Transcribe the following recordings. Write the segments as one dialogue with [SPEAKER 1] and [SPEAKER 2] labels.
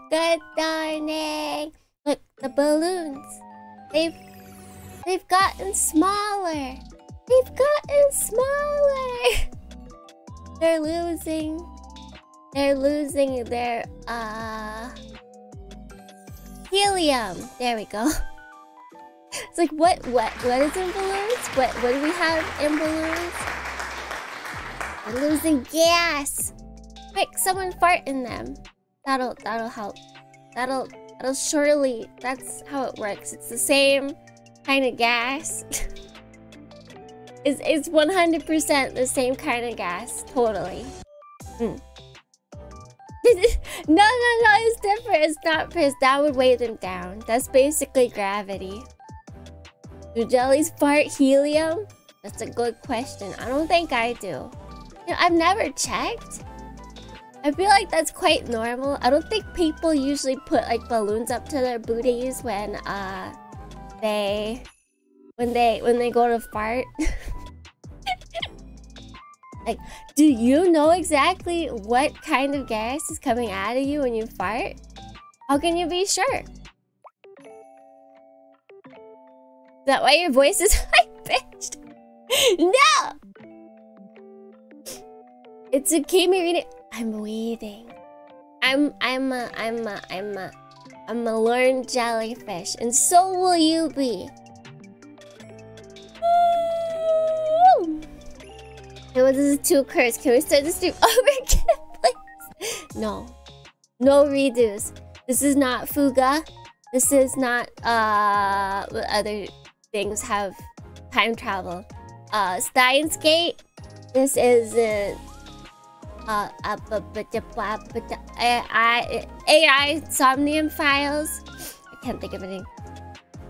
[SPEAKER 1] Good Dohrnii. Look, the balloons. They've gotten smaller. They've gotten smaller. They're losing their helium. There we go. It's like what is in balloons? What do we have in balloons? We're losing gas. Quick, someone fart in them. That'll help. That'll surely. That's how it works. It's the same kind of gas. It's 100% the same kind of gas. Totally. No, it's different. It's not piss. That would weigh them down. That's basically gravity. Do jellies fart helium? That's a good question. I don't think I do. You know, I've never checked. I feel like that's quite normal. I don't think people usually put like balloons up to their booties when they go to fart. Like, do you know exactly what kind of gas is coming out of you when you fart? How can you be sure? Is that why your voice is high-pitched? No! It's Tsukimi reading. I'm waiting. I'm a learned jellyfish, and so will you be. This is too cursed. Can we start the stream over again, please? No. No redos. This is not Fuga. This is not what other things have time travel. Steins Gate. This isn't AI Somnium Files. I can't think of anything.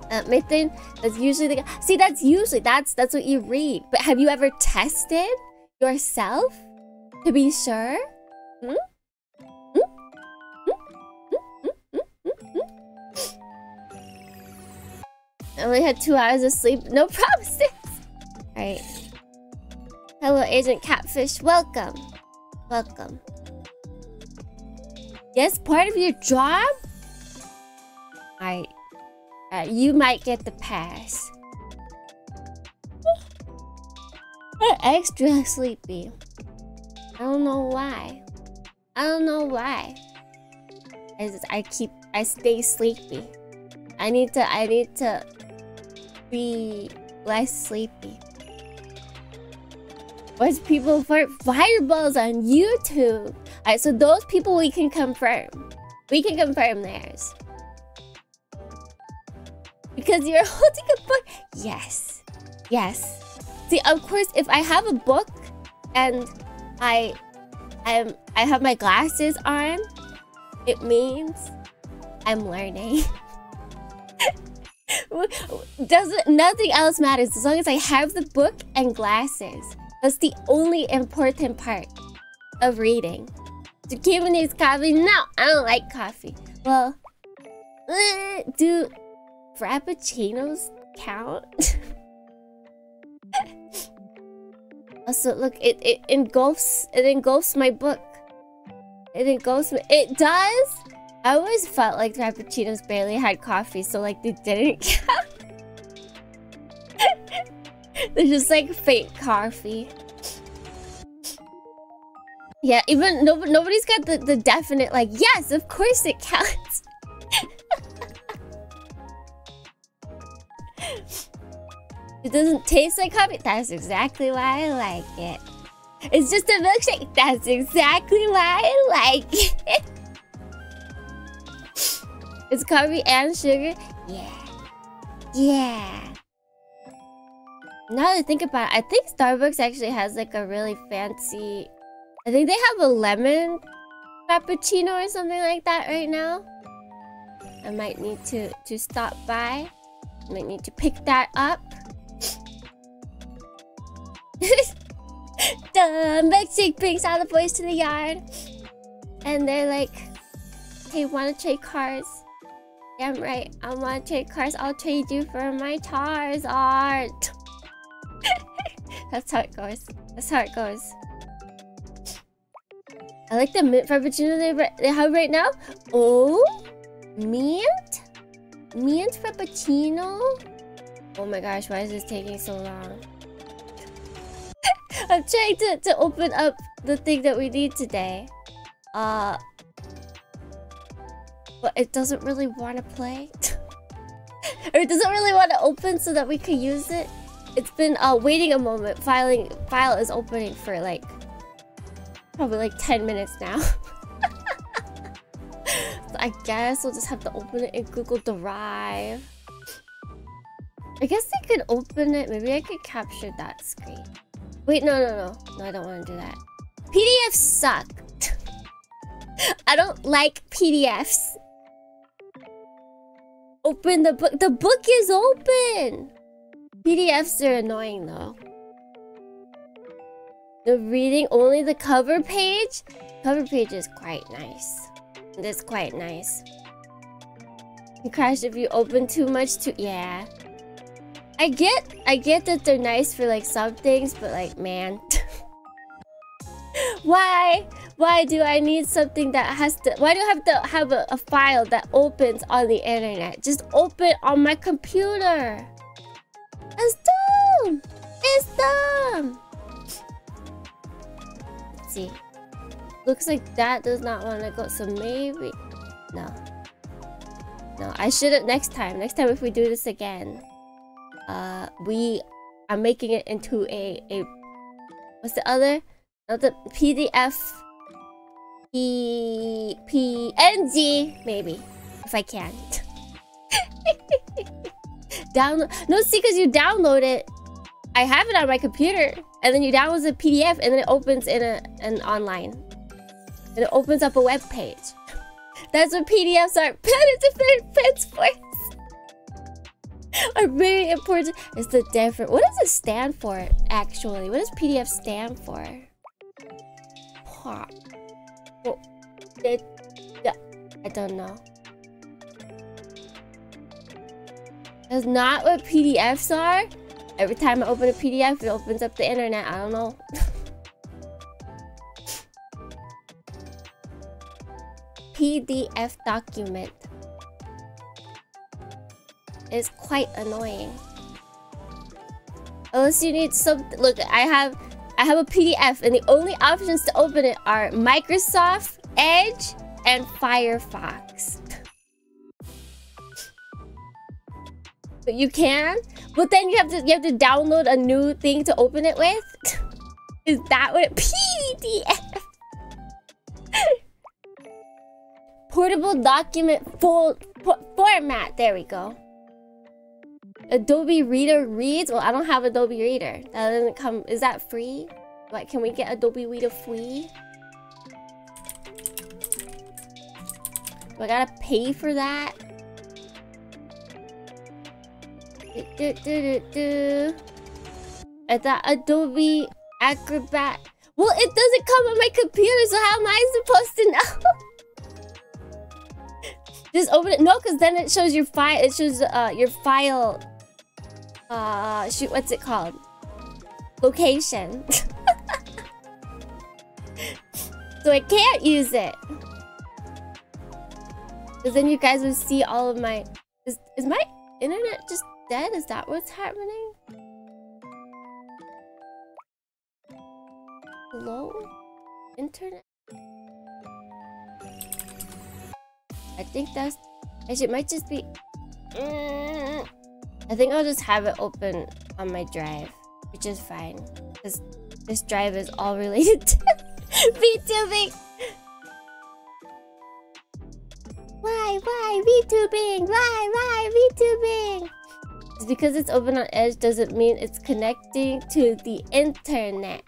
[SPEAKER 1] Mythin. That's usually the. See, that's what you read. But have you ever tested yourself to be sure? I only had 2 hours of sleep. No promises. Alright. Hello, Agent Catfish. Welcome. Welcome. Yes, part of your job? Alright. You might get the pass. I'm extra sleepy. I don't know why. I stay sleepy. I need to be less sleepy. Watch people fart fireballs on YouTube. Alright, so those people we can confirm. We can confirm theirs. Because you're holding a book. Yes. Yes. See, of course, if I have a book and I have my glasses on, it means I'm learning. Nothing else matters as long as I have the book and glasses. That's the only important part of reading. Tsukimi needs coffee? No, I don't like coffee. Well, do frappuccinos count? Also, look, it engulfs my book. It does. I always felt like frappuccinos barely had coffee, so like they didn't count. They're just like fake coffee. Yeah, even nobody's got the definite like, yes, of course it counts. It doesn't taste like coffee. That's exactly why I like it. It's just a milkshake. That's exactly why I like it. It's coffee and sugar. Yeah. Yeah. Now that I think about it, I think Starbucks actually has like a really fancy... I think they have a lemon frappuccino or something like that right now. I might need to stop by. I might need to pick that up. The milkshake brings all the boys to the yard. And they're like, hey, wanna trade cars? Yeah, I'm right. I wanna trade cars. I'll trade you for my Tars art. That's how it goes. That's how it goes. I like the mint frappuccino they have right now. Oh, Mint? Mint frappuccino? Oh my gosh, why is this taking so long? I'm trying to open up the thing that we need today. But it doesn't really want to play. Or it doesn't really want to open so that we could use it. It's been waiting a moment. File is opening for like probably like 10 minutes now. So I guess we'll just have to open it in Google Drive. I guess I could open it. Maybe I could capture that screen. Wait, no, I don't want to do that. PDFs suck. I don't like PDFs. Open the book. The book is open. PDFs are annoying though. The reading only the cover page? Cover page is quite nice. It is quite nice. You crash if you open too much too. Yeah. I get that they're nice for like some things, but like, man. Why do I need something that has to... Why do I have to have a file that opens on the internet? Just open on my computer. That's dumb. It's dumb. Let's see. Looks like that does not want to go. So maybe... No, I shouldn't next time. Next time if we do this again. I'm making it into a what's the other? The PDF PNG maybe, if I can. Download. No, see, because you download it. I have it on my computer, and then you download the PDF, and then it opens in an online, and it opens up a web page. That's what PDFs are. It's for. Are very important. It's the different. What does it stand for actually? What does PDF stand for? I don't know. That's not what PDFs are. Every time I open a PDF, it opens up the internet. I don't know. PDF document. It's quite annoying. Unless you need some... Look, I have a PDF, and the only options to open it are Microsoft, Edge, and Firefox. But you can? But then you have to download a new thing to open it with? Is that what it... PDF? Portable document format. There we go. Adobe Reader reads? Well, I don't have Adobe Reader. That doesn't come... Is that free? What, can we get Adobe Reader free? Do I gotta pay for that? I thought Adobe Acrobat... Well, it doesn't come on my computer, so how am I supposed to know? Just open it. No, because then it shows your file. It shows your file... shoot, what's it called? Location. So I can't use it. Because then you guys would see all of my... Is my internet just dead? Is that what's happening? Hello? Internet? I think that's... Actually, it might just be... I think I'll just have it open on my drive, which is fine. Because this drive is all related to VTubing. Why VTubing? Why VTubing? It's because it's open on Edge doesn't mean it's connecting to the internet.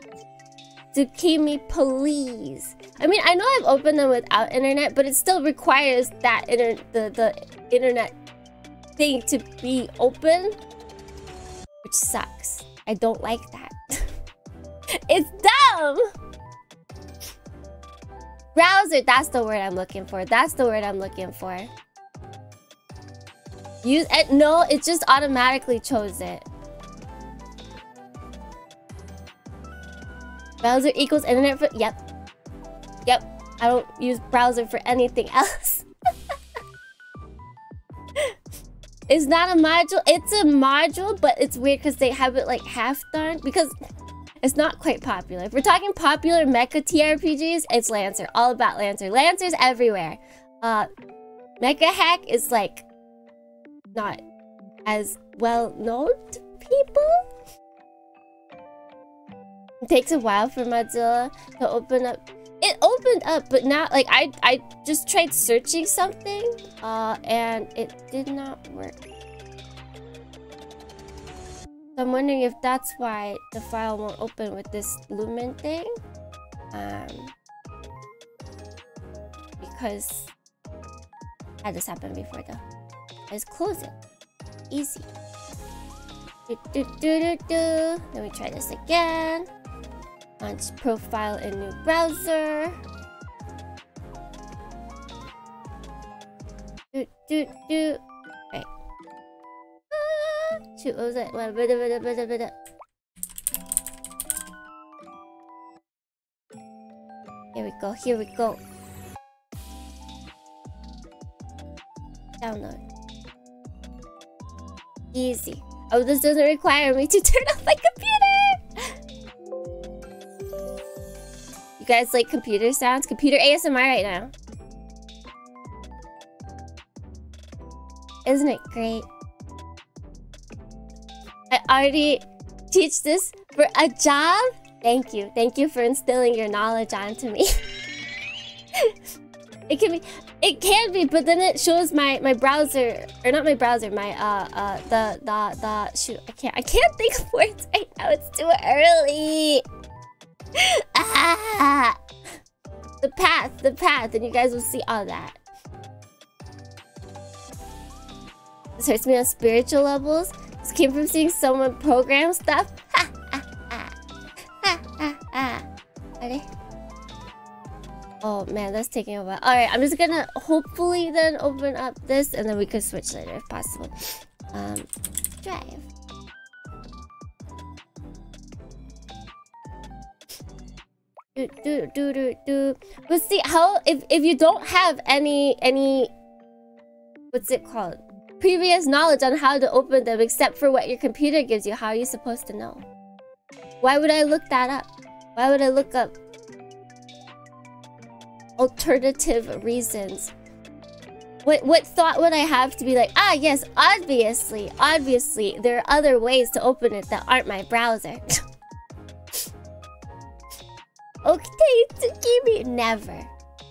[SPEAKER 1] Tsukimi, please. I mean, I know I've opened them without internet, but it still requires that the internet thing to be open, which sucks. I don't like that. It's dumb. Browser, that's the word I'm looking for. That's the word I'm looking for. Use it. No, it just automatically chose it. Browser equals internet for... Yep. I don't use browser for anything else. It's not a module. It's a module, but it's weird because they have it like half done because it's not quite popular. If we're talking popular mecha TRPGs, it's Lancer. All about Lancer. Lancer's everywhere. Mecha Hack is like not as well known to people. It takes a while for Mozilla to open up. It opened up, but now like I just tried searching something and it did not work. So I'm wondering if that's why the file won't open with this Lumen thing. Because had this happen before though. Let's close it. Easy. Let me try this again. Launch profile in new browser. Right. Shoot, what was that? Here we go, here we go. Download. Easy. Oh, this doesn't require me to turn off my computer! You guys like computer sounds? Computer ASMR right now. Isn't it great? I already teach this for a job? Thank you. Thank you for instilling your knowledge onto me. It can be, but then it shows my browser, or not my browser, my shoot, I can't think of words right now. It's too early. The path, and you guys will see all that. This hurts me on spiritual levels. This came from seeing someone program stuff. Oh man, that's taking a while. Alright, I'm just gonna hopefully then open up this and then we could switch later if possible. Drive. But see how if you don't have any what's it called? Previous knowledge on how to open them except for what your computer gives you, how are you supposed to know? Why would I look that up? Why would I look up alternative reasons? What thought would I have to be like, ah yes, obviously there are other ways to open it that aren't my browser. Okay, Tsukimi, never.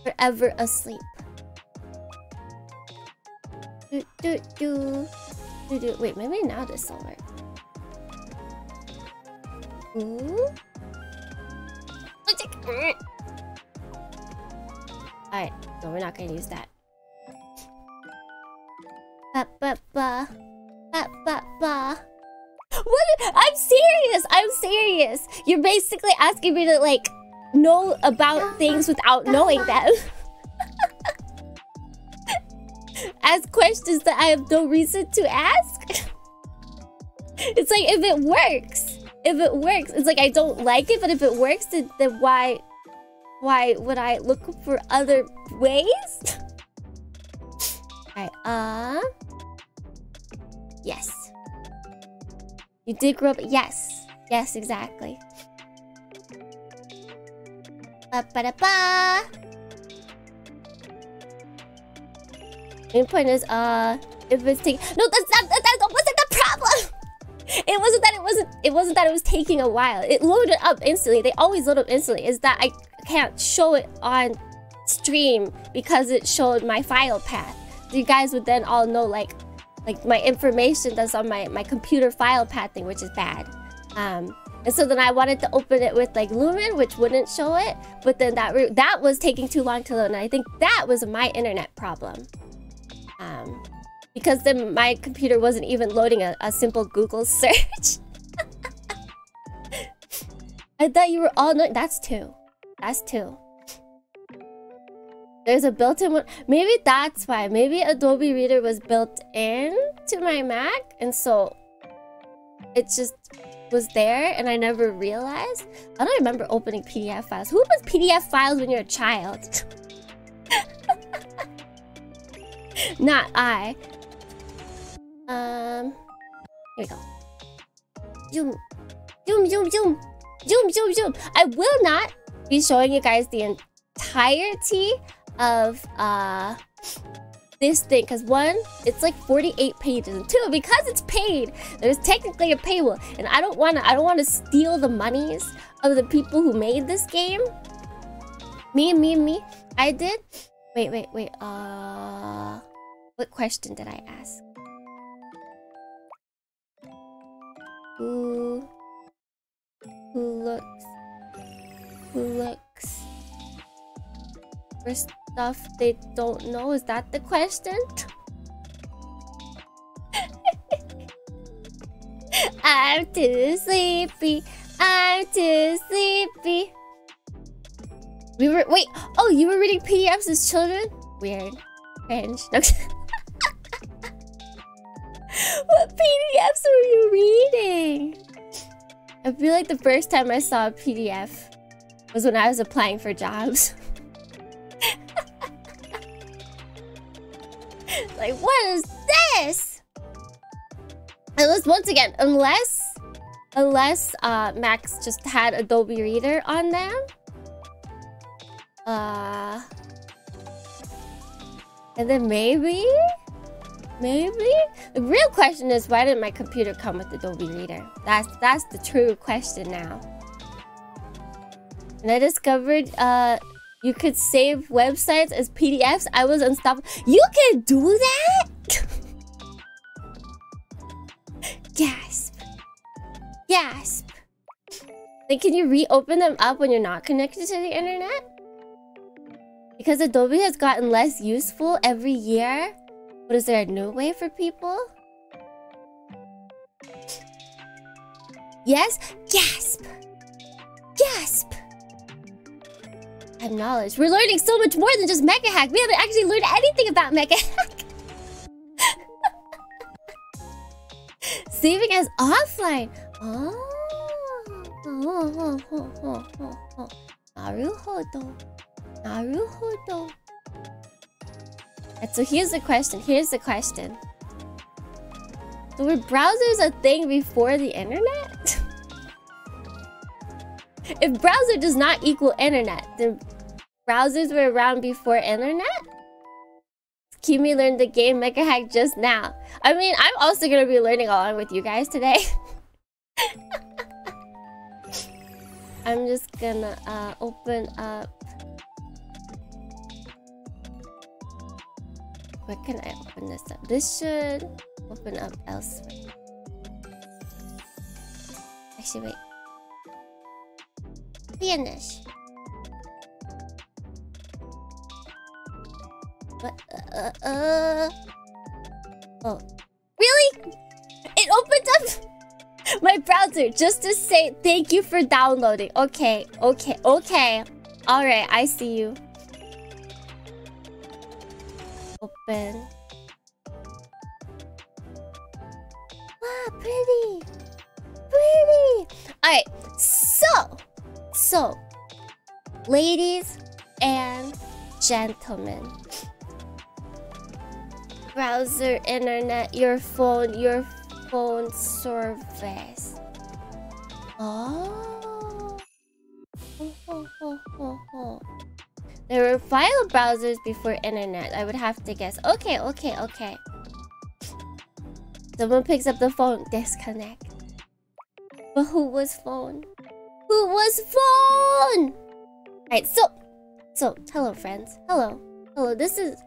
[SPEAKER 1] Forever asleep. Wait, maybe now this will work. Ooh. Alright, no, we're not gonna use that. What? I'm serious! You're basically asking me to, like, know about things without knowing them. Ask questions that I have no reason to ask. It's like, if it works, it's like I don't like it, but if it works, then why would I look for other ways? Alright, yes. You did grow up, yes. Yes, exactly. Main point is, if it's taking... No, that wasn't the problem! It wasn't that it was taking a while. It loaded up instantly. They always load up instantly. It's that I can't show it on stream because it showed my file path. So you guys would then all know, like my information that's on my computer file path thing, which is bad. And so then I wanted to open it with like Lumen, which wouldn't show it, but then that was taking too long to load, and I think that was my internet problem. Because then my computer wasn't even loading a simple Google search. I thought you were all knowing. That's two. There's a built-in one. Maybe that's why. Maybe Adobe Reader was built in to my Mac, and so it just was there and I never realized. I don't remember opening PDF files. Who opens PDF files when you're a child? Not I. Here we go. Zoom. Zoom, zoom, zoom. Zoom, zoom, zoom. I will not be showing you guys the entirety of this thing, because one, it's like 48 pages, and two, because it's paid, there's technically a paywall, and I don't wanna steal the monies of the people who made this game. Me. I did. Wait. What question did I ask? Who looks for stuff they don't know? Is that the question? I'm too sleepy. Wait. Oh, you were reading PDFs as children? Weird. Cringe. No. What PDFs were you reading? I feel like the first time I saw a PDF was when I was applying for jobs. Like, what is this? Once again, unless Max just had Adobe Reader on them. And then maybe? The real question is, why didn't my computer come with Adobe Reader? That's the true question now. And I discovered you could save websites as PDFs. I was unstoppable. You can do that? Gasp. Then can you reopen them up when you're not connected to the internet? Because Adobe has gotten less useful every year. But is there a new way for people? Yes? Gasp! I have knowledge. We're learning so much more than just Mecha Hack. We haven't actually learned anything about Mecha Hack. Saving as offline. Naruhodo. And so here's the question. So were browsers a thing before the internet? If browser does not equal internet, then browsers were around before internet? Tsukimi learned the game Mecha Hack just now. I mean, I'm also gonna be learning along with you guys today. I'm just gonna open up. Where can I open this up? This should open up elsewhere. Actually, wait. Finish. What? Oh. Really? It opened up my browser just to say thank you for downloading. Okay. Alright, I see you. Open. Wow, pretty. Alright, so, ladies and gentlemen, browser, internet, your phone service. Oh. There were file browsers before internet. I would have to guess. Okay. Someone picks up the phone. Disconnect. But who was phone? Alright, so hello friends. Hello. This is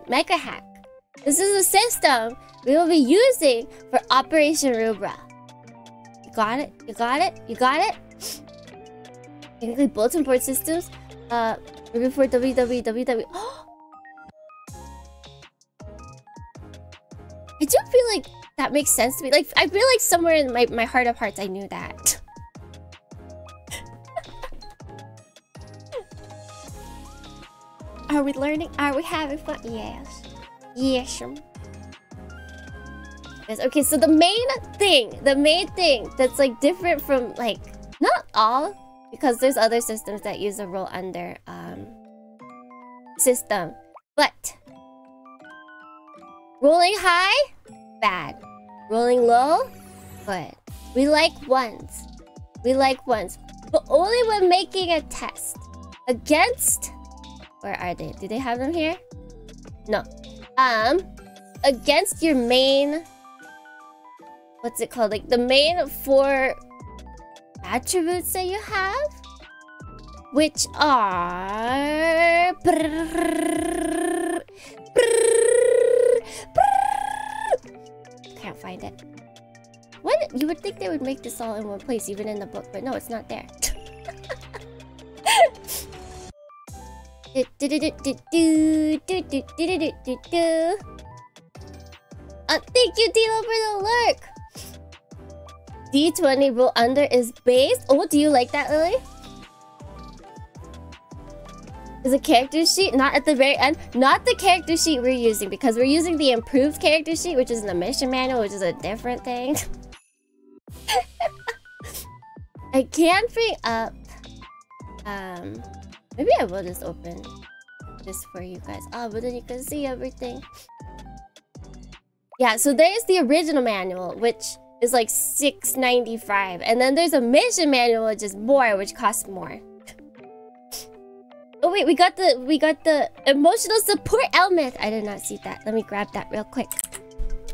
[SPEAKER 1] Mecha Hack. This is a system we will be using for Operation Rubra. You got it? Technically, bulletin board systems. Before www. I do feel like that makes sense to me. Like, I feel like somewhere in my heart of hearts, I knew that. Are we learning? Are we having fun? Yes. Yes. Okay, so the main thing that's like different from like not all, because there's other systems that use a roll under system, but Rolling high? Bad. Rolling low? Good. We like ones. We like ones. But only when making a test. Against... Where are they? Do they have them here? No. Against your main... What's it called? Like the main 4 attributes that you have? Which are... Can't find it. What? You would think they would make this all in one place, even in the book, but no, it's not there. Thank you, Dilo, for the lurk. D20 rule under is based. Oh, do you like that, Lily? Is a character sheet not at the very end? Not the character sheet we're using, because we're using the improved character sheet, which is in the mission manual, which is a different thing. I can't bring up. Maybe I will just open this for you guys. Oh, but then you can see everything. Yeah, so there's the original manual, which is like $6.95, and then there's a mission manual, which is more, which costs more. Oh wait, we got the emotional support element. I did not see that. Let me grab that real quick.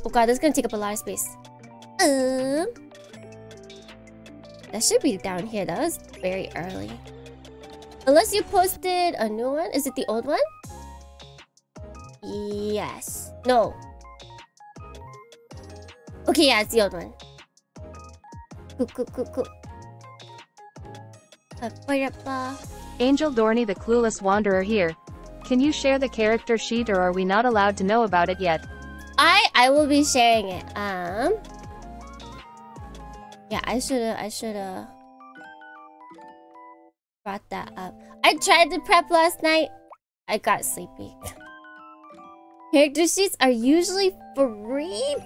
[SPEAKER 1] Oh god, this is gonna take up a lot of space. That should be down here. That was very early. Unless you posted a new one. Is it the old one? Yes. No. Okay, yeah, it's the old one. Cool.
[SPEAKER 2] Angel Dohrnii, the clueless wanderer here. Can you share the character sheet, or are we not allowed to know about it yet?
[SPEAKER 1] I will be sharing it. Yeah, I shoulda brought that up. I tried to prep last night. I got sleepy. Character sheets are usually free.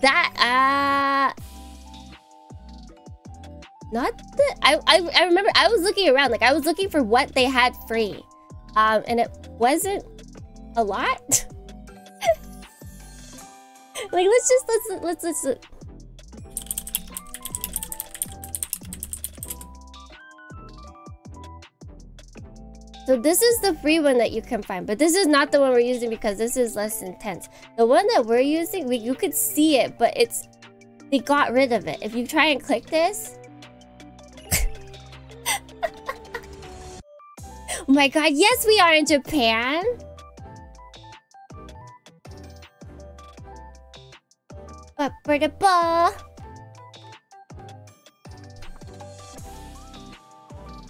[SPEAKER 1] Not the... I remember I was looking around. Like, I was looking for what they had free. And it wasn't a lot. Like, let's... So this is the free one that you can find. But this is not the one we're using because this is less intense. The one that we're using, you could see it, but it's... They got rid of it. If you try and click this... Oh my god, yes we are in Japan!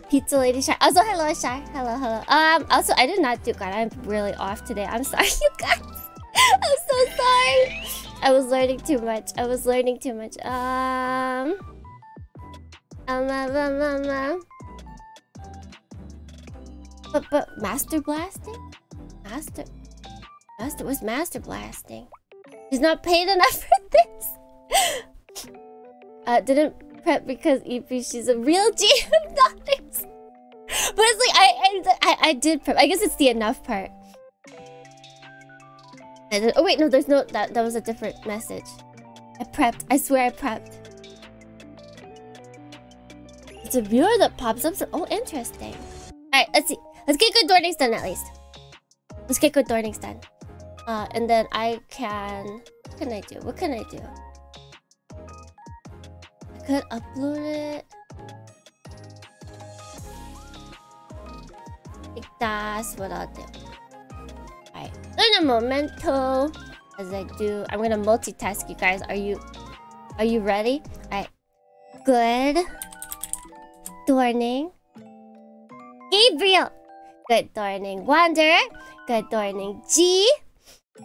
[SPEAKER 1] Pizza Lady Shy. Also, hello, Shy. Hello. Also, I did not do... God, I'm really off today. I'm sorry, you guys. I'm so sorry. I was learning too much. But Master Blasting? Master was Master Blasting. He's not paid enough for this. Didn't prep because EP, she's a real GM daughters. But it's like I did prep. I guess it's the enough part. Oh wait, no, there's no that was a different message. I prepped. I swear I prepped. It's a viewer that pops up. So, oh, interesting. Alright, let's see. Let's get good Dohrnii's done at least. Let's get good Dohrnii's done. And then I can... What can I do? I could upload it. Like that's what I'll do. Alright. In a momento. As I do... I'm gonna multitask, you guys. Are you ready? Alright. Good Dohrnii. Gabriel. Good Dohrnii Wanderer. Good Dohrnii G.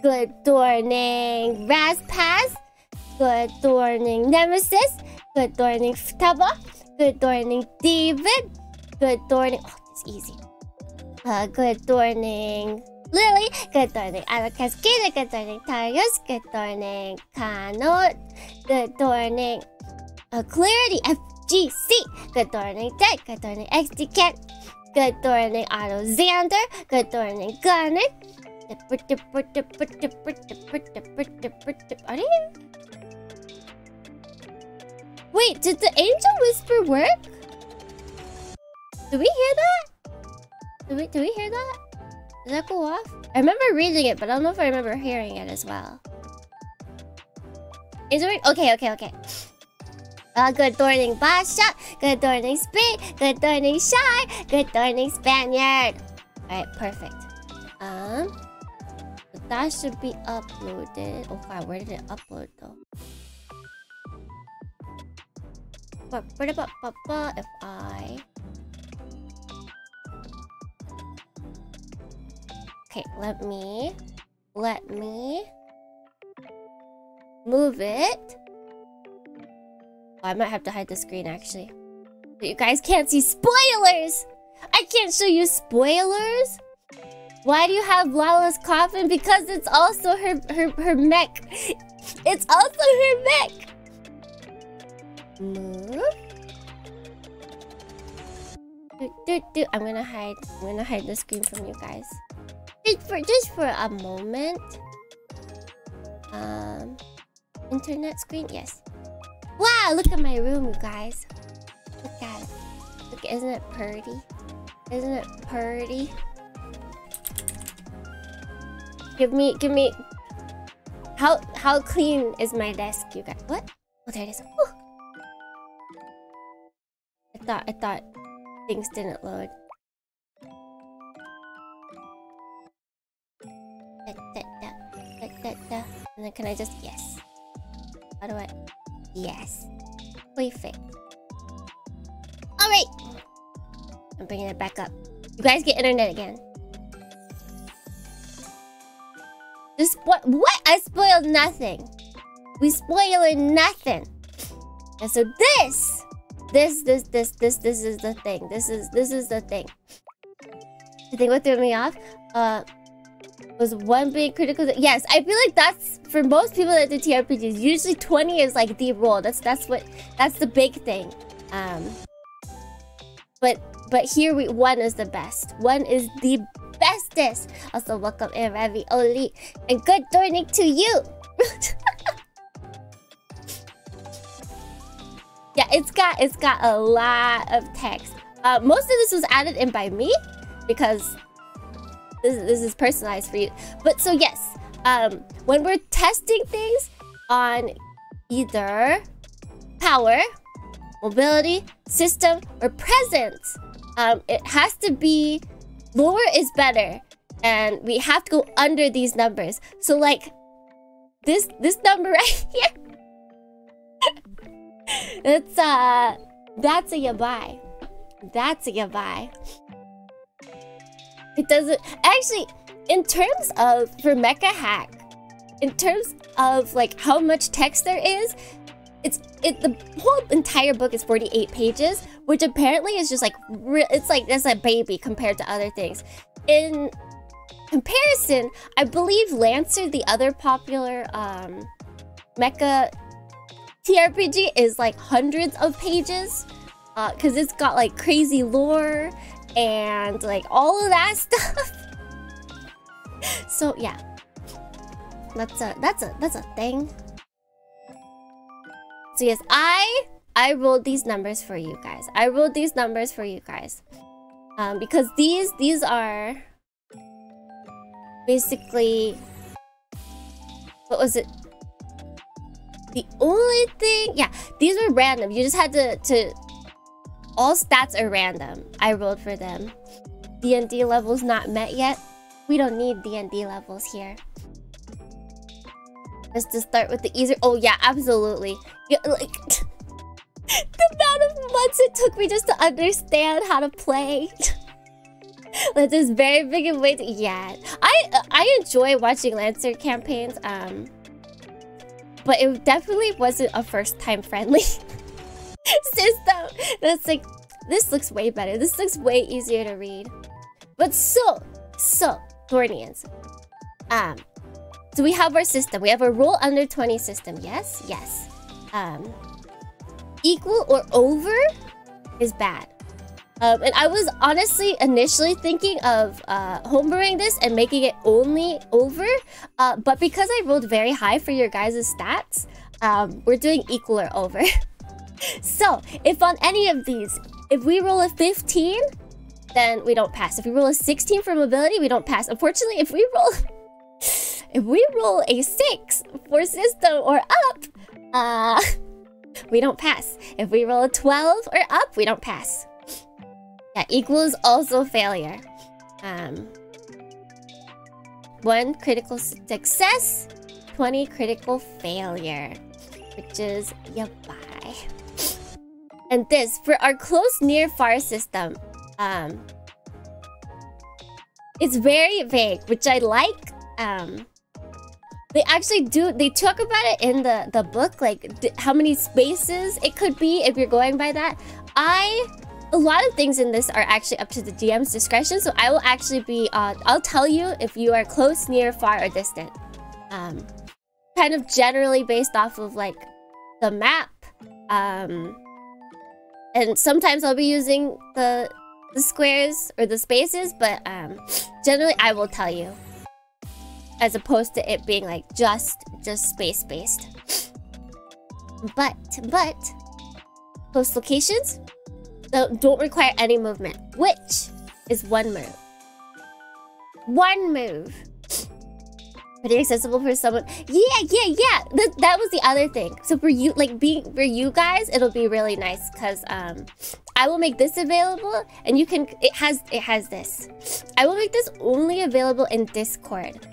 [SPEAKER 1] Good Dohrnii Razpass. Good Dohrnii Nemesis. Good Dohrnii Ftaba. Good Dohrnii David. Good Dohrnii... Oh, it's easy. Good Dohrnii Lily. Good Dohrnii Alakascada. Good Dohrnii Tarius. Good Dohrnii Kanot. Good Dohrnii Clarity FGC. Good Dohrnii Dead. Good Dohrnii XD Cat. Good Dohrnii Auto Xander. Good Dohrnii Gunner. Are they? Wait, did the angel whisper work? Did we hear that? Did we hear that? Did that go off? I remember reading it, but I don't know if I remember hearing it as well. Is it? Okay. Good morning, Basha. Good morning, Speed. Good morning, Shy. Good morning, Spaniard. Alright, perfect. That should be uploaded. Oh god, where did it upload though? If I... Okay, let me move it. Oh, I might have to hide the screen actually. You guys can't see spoilers! I can't show you spoilers! Why do you have Lala's coffin? Because it's also her mech. It's also her mech! Move. I'm gonna hide the screen from you guys. Just for a moment. Internet screen? Yes. Wow, look at my room, you guys. Look at it. Look, isn't it pretty? Isn't it pretty? Give me. How clean is my desk, you guys? What? Oh, there it is. Whew. I thought things didn't load. And then can I just yes? How do I? Yes. Perfect. All right. I'm bringing it back up. You guys get internet again. Just what? I spoiled nothing. We spoiled nothing. And so this is the thing. This is the thing. The thing what threw me off was one big critical. Yes, I feel like that's for most people that do TRPGs. Usually 20 is like the rule. That's the big thing. But here 1 is the best. 1 is the bestest. Also, welcome in Ravioli and good morning to you. Yeah, it's got a lot of text. Most of this was added in by me because this is personalized for you. But so yes, when we're testing things on either power, mobility, system, or presence, it has to be lower is better, and we have to go under these numbers. So like this number right here. That's a yabai. That's a yabai. It doesn't actually, in terms of for Mecha Hack, in terms of like how much text there is, the whole entire book is 48 pages, which apparently is just like it's like that's a baby compared to other things. In comparison, I believe Lancer, the other popular mecha TRPG, is like hundreds of pages, because it's got like crazy lore and like all of that stuff. So yeah, that's a thing. So yes, I rolled these numbers for you guys. Because these are basically, what was it? The only thing, yeah, these were random. You just had to all stats are random. I rolled for them. D&D levels not met yet. We don't need D&D levels here. Let's just start with the easier. Oh yeah, absolutely. Yeah, like the amount of months it took me just to understand how to play. Like this very big way to, yeah. I enjoy watching Lancer campaigns. But it definitely wasn't a first time friendly system. That's like, this looks way better. This looks way easier to read. But so Dohrniians. So we have our system. We have a roll under 20 system. Yes. Equal or over is bad. And I was honestly initially thinking of homebrewing this and making it only over. But because I rolled very high for your guys' stats, we're doing equal or over. So, if on any of these, if we roll a 15, then we don't pass. If we roll a 16 for mobility, we don't pass. Unfortunately, if we roll a 6 for system or up, we don't pass. If we roll a 12 or up, we don't pass. Yeah, equals also failure. 1 critical success, 20 critical failure, which is bye. And this for our close, near, far system. It's very vague, which I like. They actually they talk about it in the book, like how many spaces it could be if you're going by that. A lot of things in this are actually up to the DM's discretion, so I will actually be I'll tell you if you are close, near, far, or distant. Kind of generally based off of like the map. And sometimes I'll be using the squares or the spaces, but generally I will tell you, as opposed to it being like just space based. But close locations don't require any movement, which is 1 move. 1 move. Pretty accessible for someone. Yeah. That was the other thing. So for you, like for you guys, it'll be really nice because I will make this available, and you can. It has this. I will make this only available in Discord,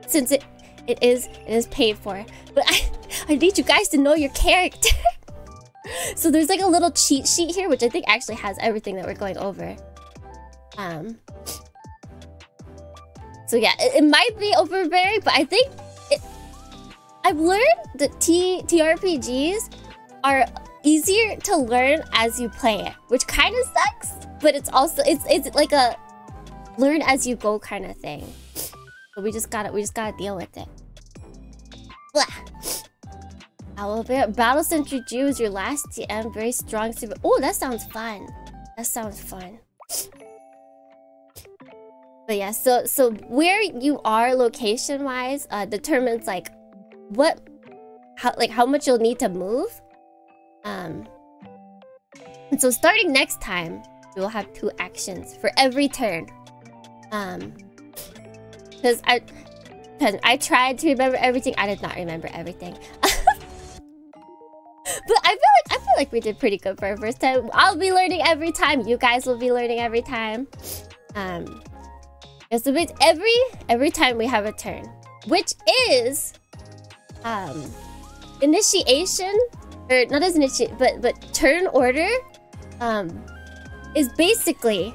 [SPEAKER 1] since it is paid for. But I need you guys to know your character. So there's like a little cheat sheet here, which I think actually has everything that we're going over. So yeah, it might be overbearing, but I think I've learned that TRPGs are easier to learn as you play it, which kind of sucks, but it's also it's like a learn as you go kind of thing. But we just gotta deal with it. Blah. Battle Century Jew is your last TM, very strong super. Oh, that sounds fun. That sounds fun. But yeah, so where you are location wise determines like how much you'll need to move. And so starting next time, we will have 2 actions for every turn. Because I tried to remember everything. I did not remember everything. But I feel like we did pretty good for our first time. I'll be learning every time. You guys will be learning every time. So it's every time we have a turn, which is initiation, or not as initiate, but turn order is basically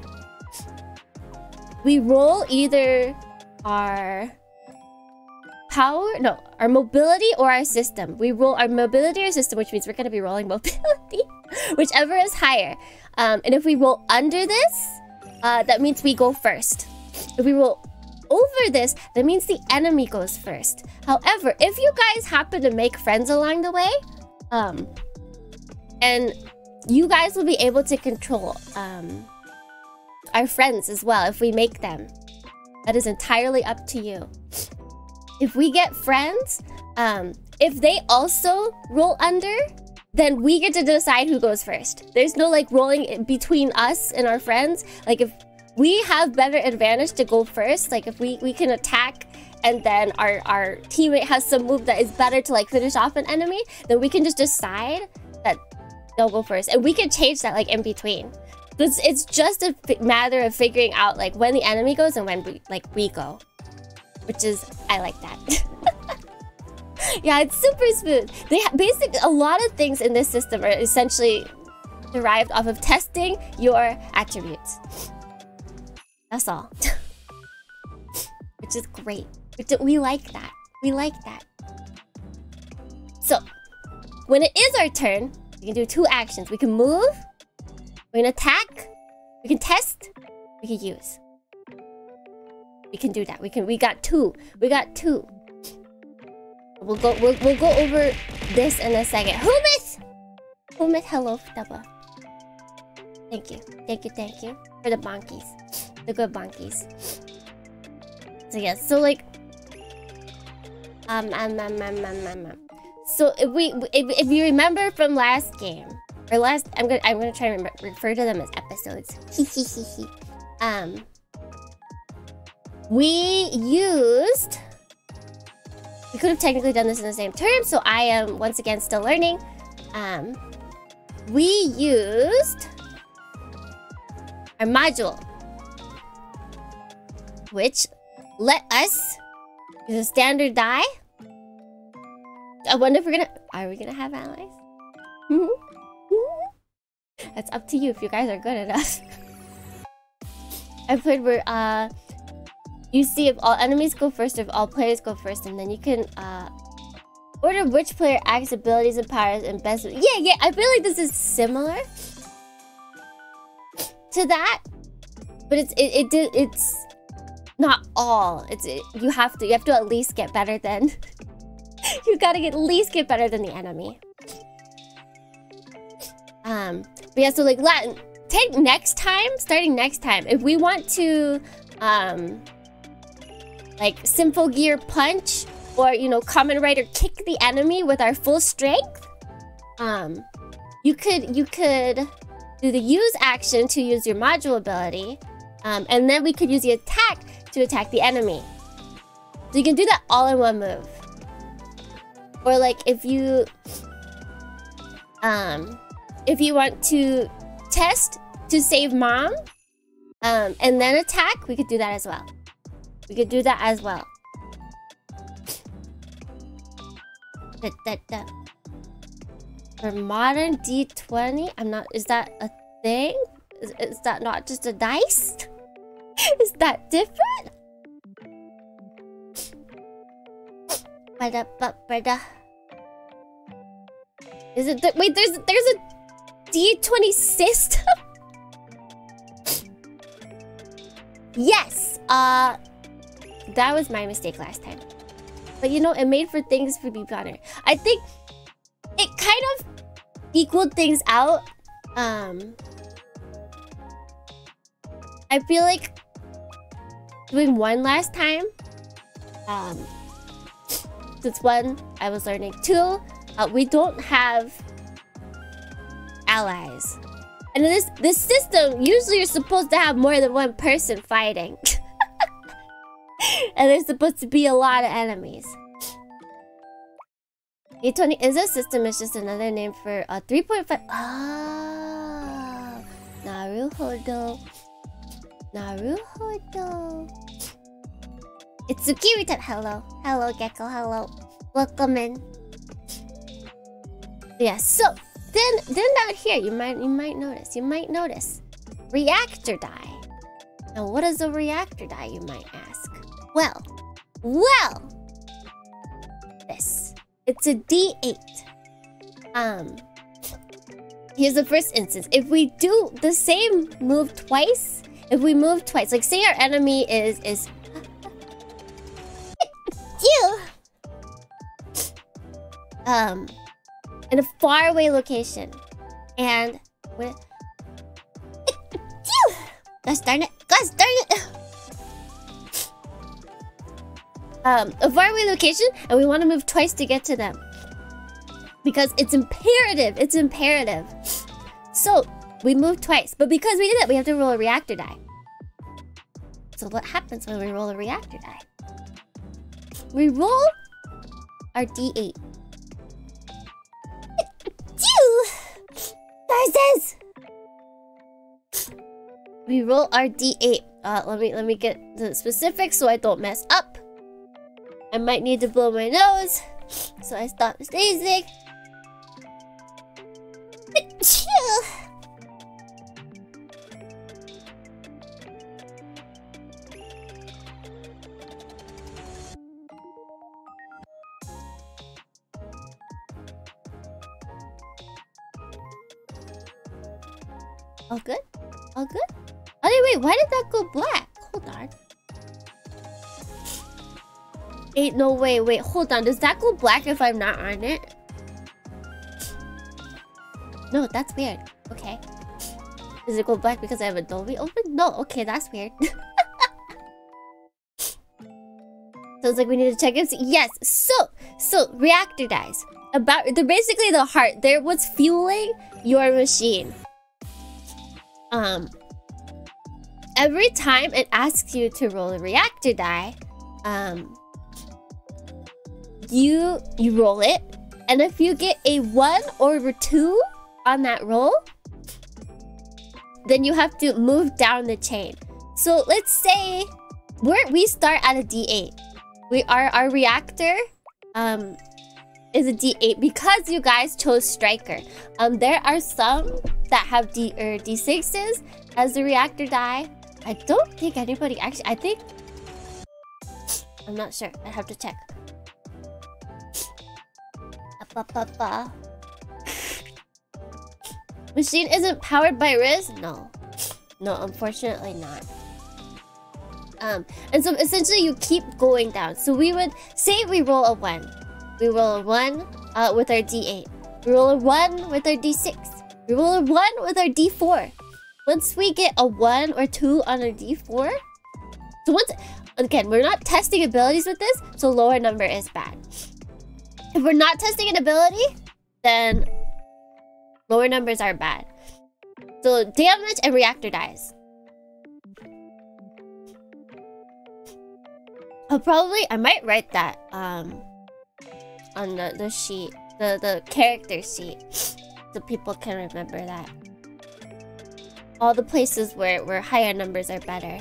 [SPEAKER 1] we roll either our our mobility or our system. We roll our mobility or system, which means we're going to be rolling mobility, whichever is higher. And if we roll under this, that means we go first. If we roll over this, that means the enemy goes first. However, if you guys happen to make friends along the way, and you guys will be able to control our friends as well if we make them. That is entirely up to you. If we get friends, if they also roll under, then we get to decide who goes first. There's no like rolling between us and our friends. Like if we have better advantage to go first, like if we can attack and then our teammate has some move that is better to like finish off an enemy, then we can just decide that they'll go first. And we can change that like in between. It's just a matter of figuring out like when the enemy goes and when we go. Which is, I like that. Yeah, it's super smooth. Basically, a lot of things in this system are essentially derived off of testing your attributes. That's all. Which is great. We like that. We like that. So, when it is our turn, we can do 2 actions. We can move, we can attack, we can test, we can use. We can do that. We got 2. We got 2. We'll go over this in a second. Humith! Humith, hello, Daba. Thank you. Thank you, thank you. For the bonkies. The good bonkies. So yeah, so like... So if you remember from last game... Or last... I'm gonna try and refer to them as episodes. We used... We could have technically done this in the same term, so I am once again still learning. We used our module, which let us use a standard die. I wonder if are we gonna have allies? That's up to you if you guys are good enough. I played where you see if all enemies go first or if all players go first, and then you can order which player acts, abilities, and powers and best. Yeah, I feel like this is similar to that, but it's not all. You have to at least get better than you gotta at least get better than the enemy. But yeah, so like starting next time, if we want to like Simple Gear punch or, you know, Kamen Rider kick the enemy with our full strength, you could do the use action to use your module ability, and then we could use the attack to attack the enemy. So you can do that all in one move. Or like if you want to test to save mom, and then attack, we could do that as well. For modern D20, is that a thing? Is that not just a dice? Is that different? Is it wait, there's a D20 system? Yes! That was my mistake last time. But you know, it made for things to be better. I think it kind of equaled things out. I feel like doing one last time. Since one, I was learning. Two, we don't have allies. And this system, usually you're supposed to have more than one person fighting. And there's supposed to be a lot of enemies. D20 is a system, it's just another name for 3.5. Ah, naruhodo. It's Tsukimi time. Hello, Gecko. Hello, welcome in. Yeah. So then down here, you might notice reactor die. Now, what is a reactor die? You might ask. Well, this. It's a D8. Here's the first instance. If we do the same move twice, like say our enemy is in a faraway location, and with gosh darn it. A faraway location, and we want to move twice to get to them because it's imperative. So we move twice, but because we did that, we have to roll a reactor die. So what happens when we roll a reactor die? We roll our D8. Versus we roll our D8. Let me get the specifics so I don't mess up. I might need to blow my nose, so I stop sneezing. All good? All good? Oh wait, why did that go black? Hold on. Ain't no way. Wait, hold on. Does that go black if I'm not on it? No, that's weird. Okay. Does it go black because I have Adobe open? No, okay, that's weird. So it's like we need to check it. Yes, so reactor dies. They're basically the heart. They're what's fueling your machine. Every time it asks you to roll a reactor die, you roll it, and if you get a 1 or a 2 on that roll, then you have to move down the chain. So let's say we start at a D8. Our reactor is a D8 because you guys chose striker. There are some that have D6s as the reactor die. I don't think anybody actually. I think I'm not sure. I have to check. Machine isn't powered by Riz? No, unfortunately not. And so essentially you keep going down. So we would say we roll a 1. We roll a 1 with our D8. We roll a 1 with our D6. We roll a 1 with our D4. Once we get a 1 or 2 on our D4, so again, we're not testing abilities with this, so lower number is bad. If we're not testing an ability, then lower numbers are bad. So damage and reactor dies. I might write that on the sheet, the character sheet, so people can remember that. All the places where higher numbers are better.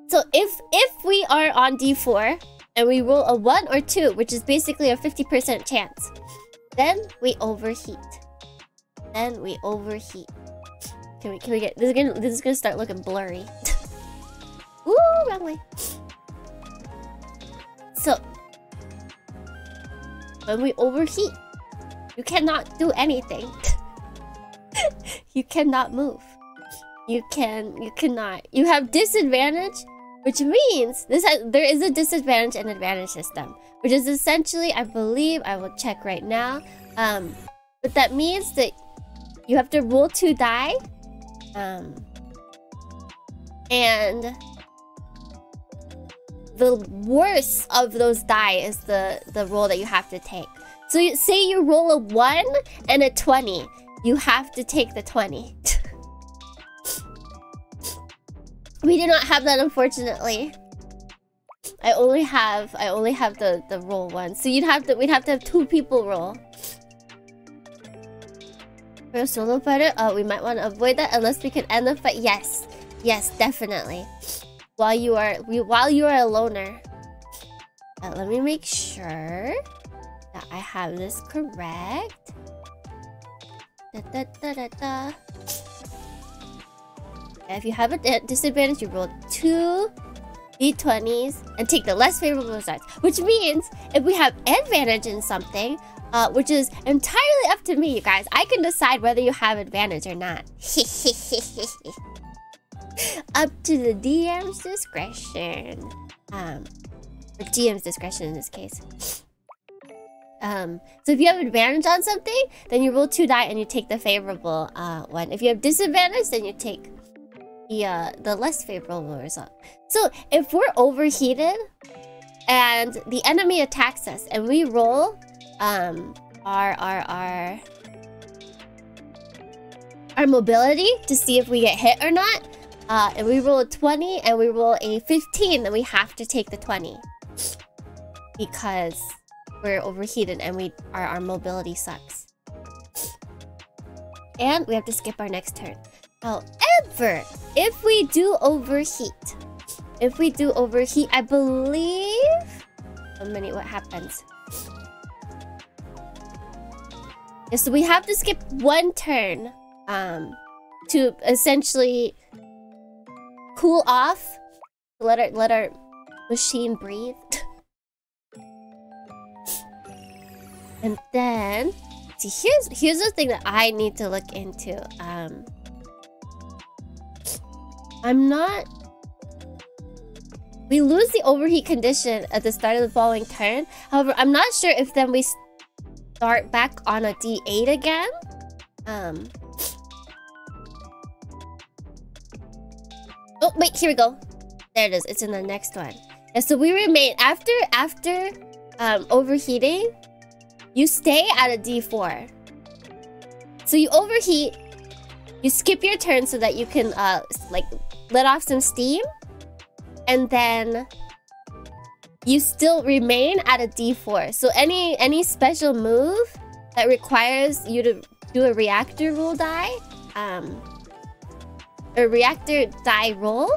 [SPEAKER 1] So if we are on D4 and we roll a 1 or 2, which is basically a 50% chance, then we overheat. Can we get this is gonna start looking blurry. Ooh, wrong way. So when we overheat, you cannot do anything. You cannot move. You cannot. You have disadvantage, which means there is a disadvantage and advantage system, which is essentially, I believe, I will check right now. But that means that you have to roll 2 die, and the worst of those die is the roll that you have to take. So say you roll a 1 and a 20, you have to take the 20. We do not have that, unfortunately. I only have the roll 1. So we'd have to have 2 people roll. For a solo fighter, we might want to avoid that unless we can end the fight. Yes, definitely. While you are a loner. Let me make sure that I have this correct. If you have a disadvantage, you roll 2 d20s and take the less favorable results. Which means if we have advantage in something, which is entirely up to me, you guys, I can decide whether you have advantage or not. Up to the DM's discretion. Or GM's discretion in this case. So if you have advantage on something, then you roll 2 die and you take the favorable one. If you have disadvantage, then you take the less favorable result. So if we're overheated and the enemy attacks us and we roll our mobility to see if we get hit or not, and we roll a 20 and we roll a 15, then we have to take the 20 because we're overheated and our mobility sucks. And we have to skip our next turn. However, if we do overheat, I believe... One minute, what happens? Yeah, so we have to skip 1 turn to essentially cool off, let our machine breathe. And then, see, here's the thing that I need to look into. We lose the overheat condition at the start of the following turn. However, I'm not sure if then we start back on a D8 again. Oh, wait, here we go. There it is. It's in the next one. Yeah, so we remain after overheating, you stay at a D4. So you overheat, you skip your turn so that you can like let off some steam, and then you still remain at a D4. So any special move that requires you to do a reactor roll die, a reactor die roll,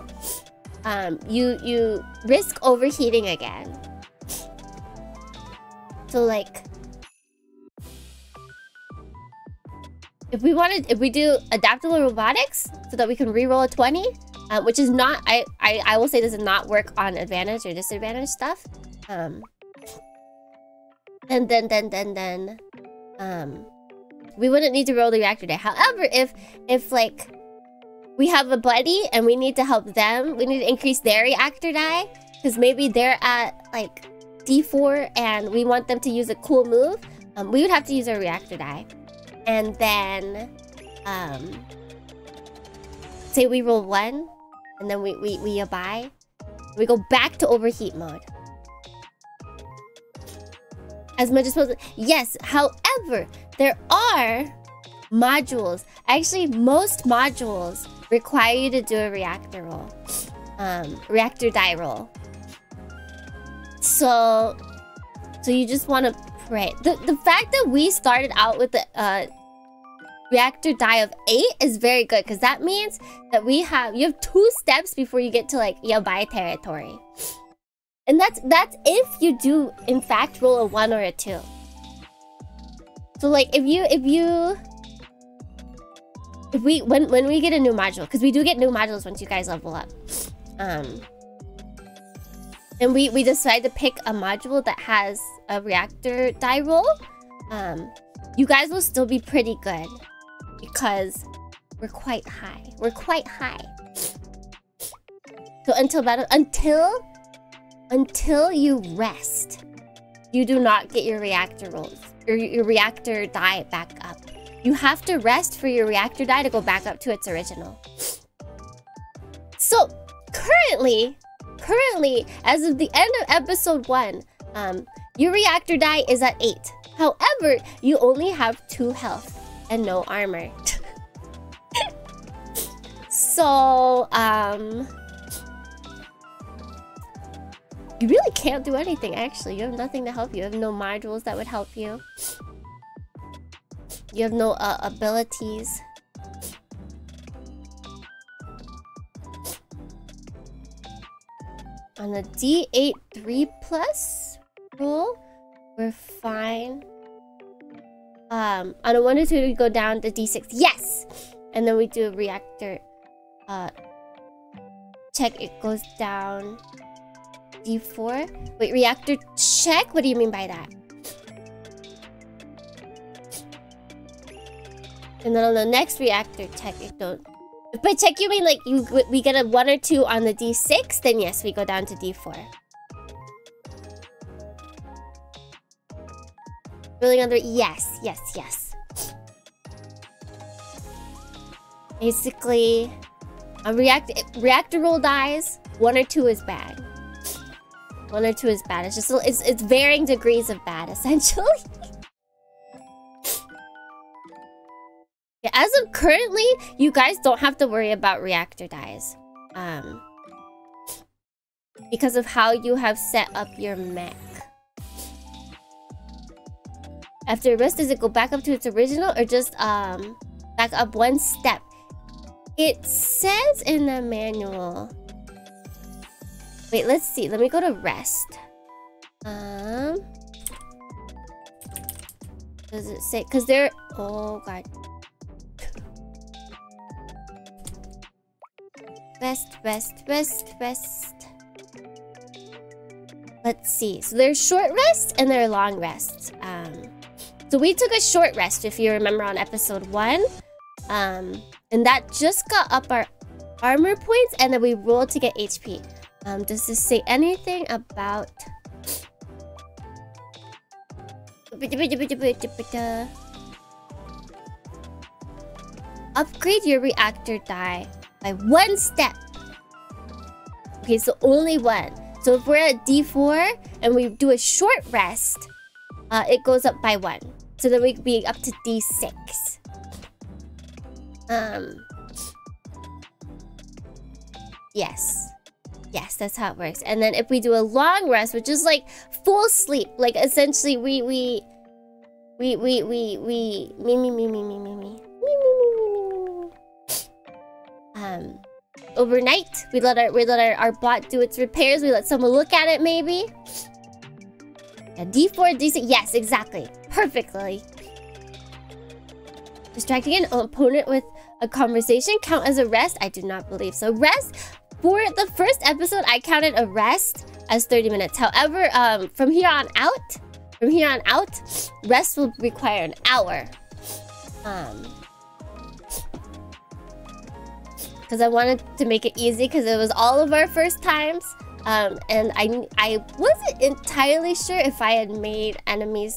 [SPEAKER 1] you risk overheating again. So like, if we do adaptable robotics so that we can reroll a 20, which is not, I will say this does not work on advantage or disadvantage stuff. Then we wouldn't need to roll the reactor die. However, if like we have a buddy and we need to help them, we need to increase their reactor die because maybe they're at like D4 and we want them to use a cool move, we would have to use a reactor die. And then say we roll 1 and then we buy, we go back to overheat mode as much as possible. Yes, however, there are modules, actually most modules require you to do a reactor roll, reactor die roll. So you just want to pray. The fact that we started out with the reactor die of 8 is very good, because that means that you have 2 steps before you get to like yabai territory. And that's if you do in fact roll a 1 or a 2. So like when we get a new module, because we do get new modules once you guys level up, and we decide to pick a module that has a reactor die roll, you guys will still be pretty good because we're quite high. We're quite high. So until you rest, you do not get your reactor rolls or your reactor die back up. You have to rest for your reactor die to go back up to its original. So currently, as of the end of episode 1, your reactor die is at 8. However, you only have 2 health and no armor. So, you really can't do anything, actually. You have nothing to help you. You have no modules that would help you. You have no abilities. On the D8 3+ roll, we're fine. On a 1 or 2, we go down to D6. Yes! And then we do a reactor check. It goes down D4. Wait, reactor check? What do you mean by that? And then on the next reactor check, it don't. By check, you mean like we get a 1 or 2 on the D6? Then yes, we go down to D4. Rolling under, yes. Basically, a reactor roll dies. 1 or 2 is bad. 1 or 2 is bad. It's just it's varying degrees of bad, essentially. Yeah, as of currently, you guys don't have to worry about reactor dies. Because of how you have set up your mech. After rest, does it go back up to its original or just back up 1 step? It says in the manual. Wait, let's see. Let me go to rest. Does it say? Because they're... Oh, God. Rest. Let's see. So there's short rests and there are long rests. So we took a short rest, if you remember, on episode 1. And that just got up our armor points, and then we rolled to get HP. Does this say anything about... Upgrade your reactor die by 1 step Okay, so only one. So if we're at D4 and we do a short rest, it goes up by 1. So then we could be up to D6. Yes. Yes, that's how it works. And then if we do a long rest, which is like full sleep, like essentially me. Overnight, we let our bot do its repairs. We let someone look at it, maybe. Yeah, D4, D6. Yes, exactly. Perfectly. Distracting an opponent with a conversation count as a rest? I do not believe so. Rest for the first episode, I counted a rest as 30 minutes. However, from here on out, rest will require an hour. Because I wanted to make it easy because it was all of our first times. And I wasn't entirely sure if I had made enemies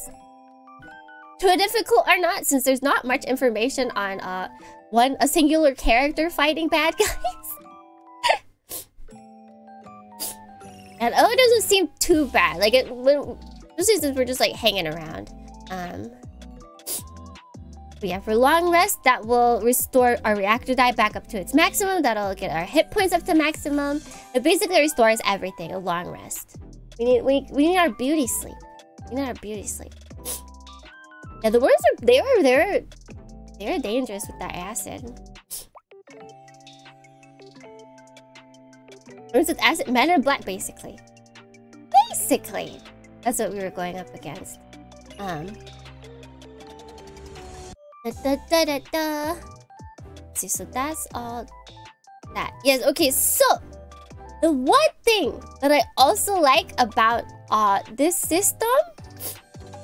[SPEAKER 1] too difficult or not, since there's not much information on a singular character fighting bad guys. And it doesn't seem too bad. Like especially since we're just like hanging around. But yeah, for long rest, that will restore our reactor die back up to its maximum. That'll get our hit points up to maximum. It basically restores everything. A long rest. We need our beauty sleep. We need our beauty sleep. Yeah, the worms they're dangerous with that acid. Worms with acid, men in black, basically. Basically, that's what we were going up against. Let's see, so that's all that. Yes, okay, so the one thing that I also like about this system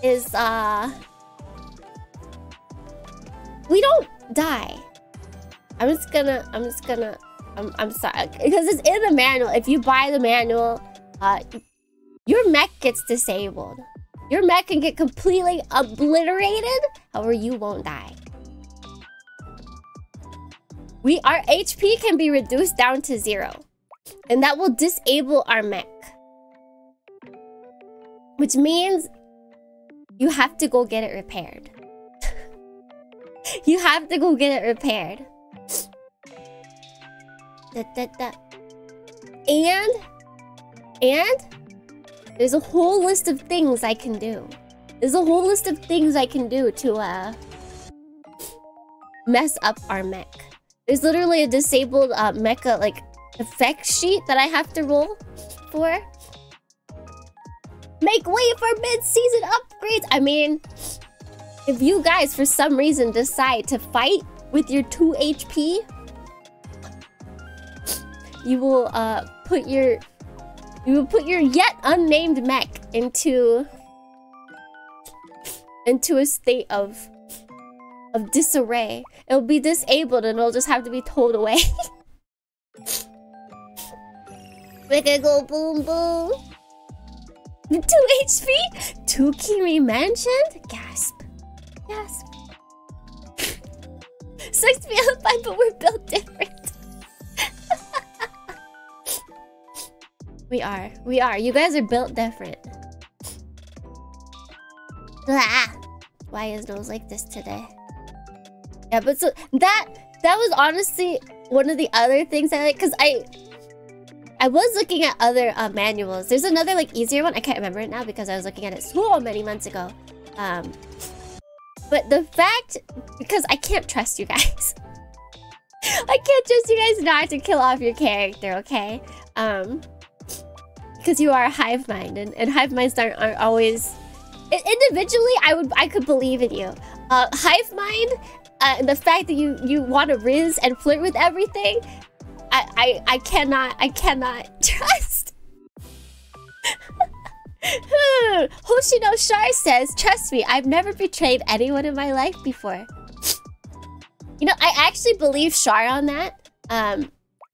[SPEAKER 1] is we don't die. I'm sorry, because it's in the manual. If you buy the manual, your mech gets disabled. Your mech can get completely obliterated, however you won't die. Our HP can be reduced down to 0. And that will disable our mech. Which means you have to go get it repaired. You have to go get it repaired. And there's a whole list of things I can do. There's a whole list of things I can do to mess up our mech. There's literally a disabled mecha like effect sheet that I have to roll for. Make way for mid-season upgrades. I mean, if you guys for some reason decide to fight with your 2 HP, you will put your yet unnamed mech into a state of disarray. It'll be disabled and it'll just have to be towed away. Make it go boom boom. 2 HP? Tsukimi mentioned? Gasp. Gasp. Sucks to be outside, but we're built different. We are. You guys are built different. Ah, why is nose like this today? Yeah, but so that was honestly one of the other things I like, because I was looking at other manuals. There's another like easier one. I can't remember it now because I was looking at it so many months ago. But the fact, because I can't trust you guys. I can't trust you guys not to kill off your character, okay? Because you are a hive mind, and hive minds aren't always... Individually, I could believe in you. Hive mind, the fact that you want to riz and flirt with everything, I cannot trust. Hoshino Shar says, trust me, I've never betrayed anyone in my life before. You know, I actually believe Shar on that.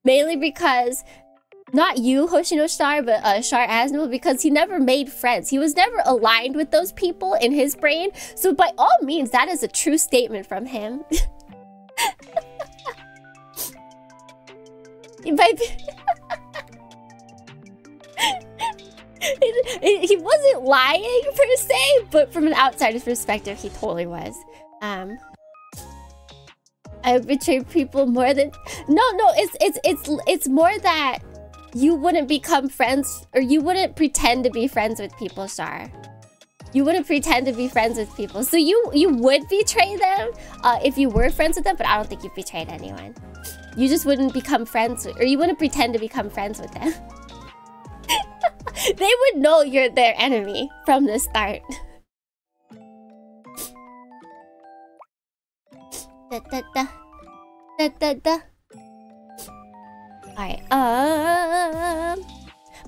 [SPEAKER 1] Mainly because, not you, Hoshino Shar, but Shar Aznable, because he never made friends. He was never aligned with those people in his brain. So by all means, that is a true statement from him. he wasn't lying per se, but from an outsider's perspective, he totally was. I betray people more than it's more that you wouldn't become friends, or you wouldn't pretend to be friends with people, Char. You wouldn't pretend to be friends with people. So you would betray them if you were friends with them, but I don't think you've betrayed anyone. You just wouldn't become friends with, or you wouldn't pretend to become friends with them. They would know you're their enemy from the start. Da, da, da. Da, da, da. Alright,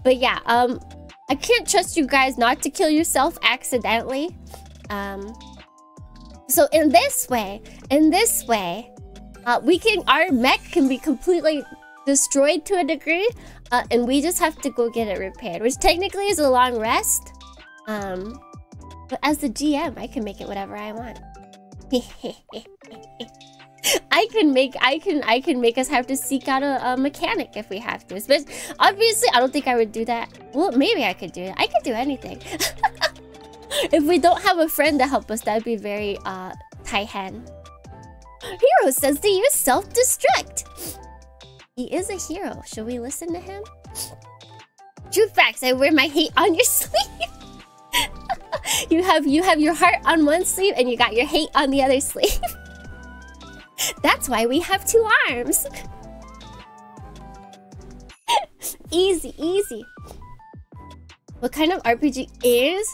[SPEAKER 1] but yeah, I can't trust you guys not to kill yourself accidentally. So in this way, our mech can be completely destroyed to a degree, and we just have to go get it repaired, which technically is a long rest. But as the GM, I can make it whatever I want. I can make us have to seek out a mechanic if we have to. But obviously, I don't think I would do that. Well, maybe I could do it. I could do anything. If we don't have a friend to help us, that'd be very Taihen. Hero says to use self-destruct. He is a hero. Should we listen to him? True facts. I wear my hate on your sleeve. You have your heart on one sleeve and you got your hate on the other sleeve. That's why we have two arms. Easy, easy. What kind of RPG is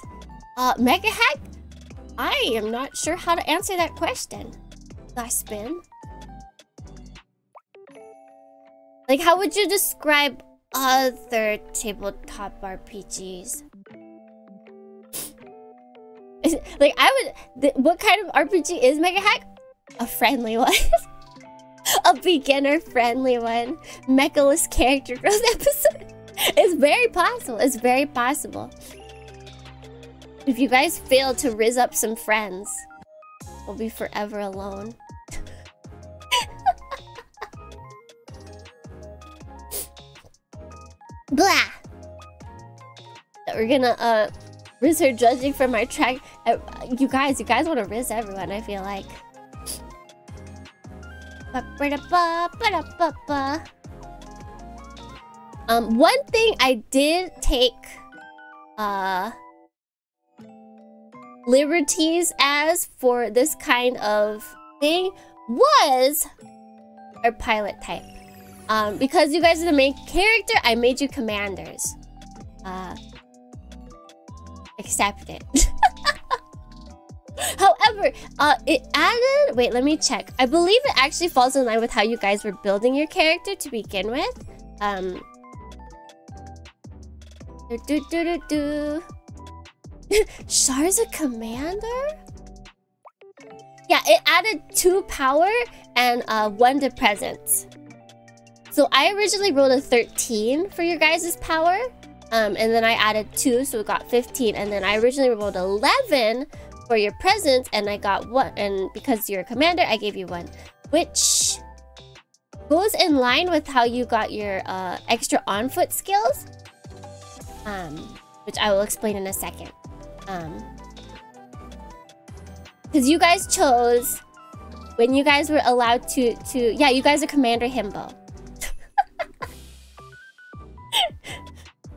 [SPEAKER 1] Mecha Hack? I am not sure how to answer that question. Last spin. Like, how would you describe other tabletop RPGs? Like, what kind of RPG is Mecha Hack? A friendly one. A beginner-friendly one. Mechaless character growth episode. It's very possible. It's very possible. If you guys fail to rizz up some friends, we'll be forever alone. Blah! We're gonna, rizz her judging from our track. You guys want to rizz everyone, I feel like. One thing I did take liberties as for this kind of thing was our pilot type. Because you guys are the main character, I made you commanders. Accept it. However, it added... Wait, let me check. I believe it actually falls in line with how you guys were building your character to begin with. Char's a commander? Yeah, it added 2 power and 1 to presence. So I originally rolled a 13 for your guys' power. And then I added 2, so it got 15. And then I originally rolled 11 for your presence, and I got 1. And because you're a commander, I gave you 1. Which goes in line with how you got your extra on-foot skills. Which I will explain in a second. Because you guys chose... When you guys were allowed to... Yeah, you guys are Commander Himbo.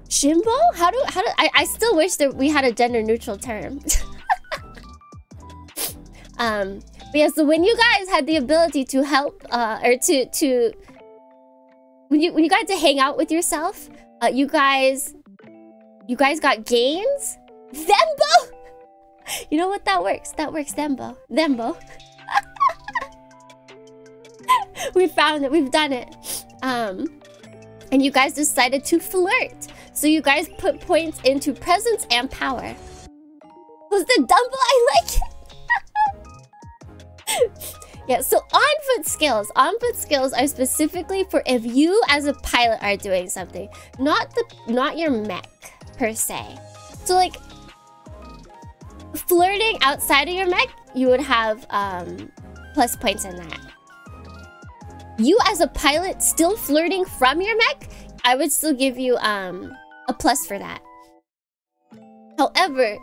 [SPEAKER 1] Shimbo? How do I still wish that we had a gender neutral term. But yeah, so when you guys had the ability to help or to when you got to hang out with yourself, you guys got gains. Thembo! You know what, that works. That works, Thembo. Thembo. We found it, we've done it. And you guys decided to flirt. So you guys put points into presence and power. Was the Dumbo? I like it. Yeah, so on-foot skills. On-foot skills are specifically for if you as a pilot are doing something. Not your mech, per se. So like, flirting outside of your mech, you would have plus points in that. You as a pilot still flirting from your mech, I would still give you a plus for that. However,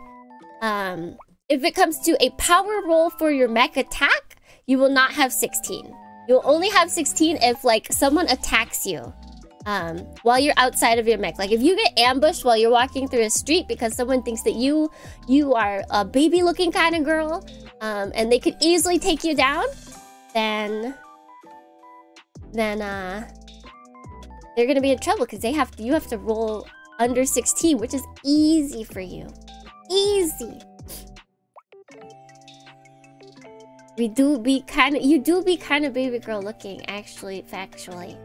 [SPEAKER 1] if it comes to a power roll for your mech attack, you will not have 16. You'll only have 16 if, like, someone attacks you while you're outside of your mech. Like, if you get ambushed while you're walking through a street because someone thinks that you are a baby-looking kind of girl, and they could easily take you down, then they're gonna be in trouble because you have to roll under 16, which is easy for you. Easy. You do be kind of baby girl looking, actually, factually.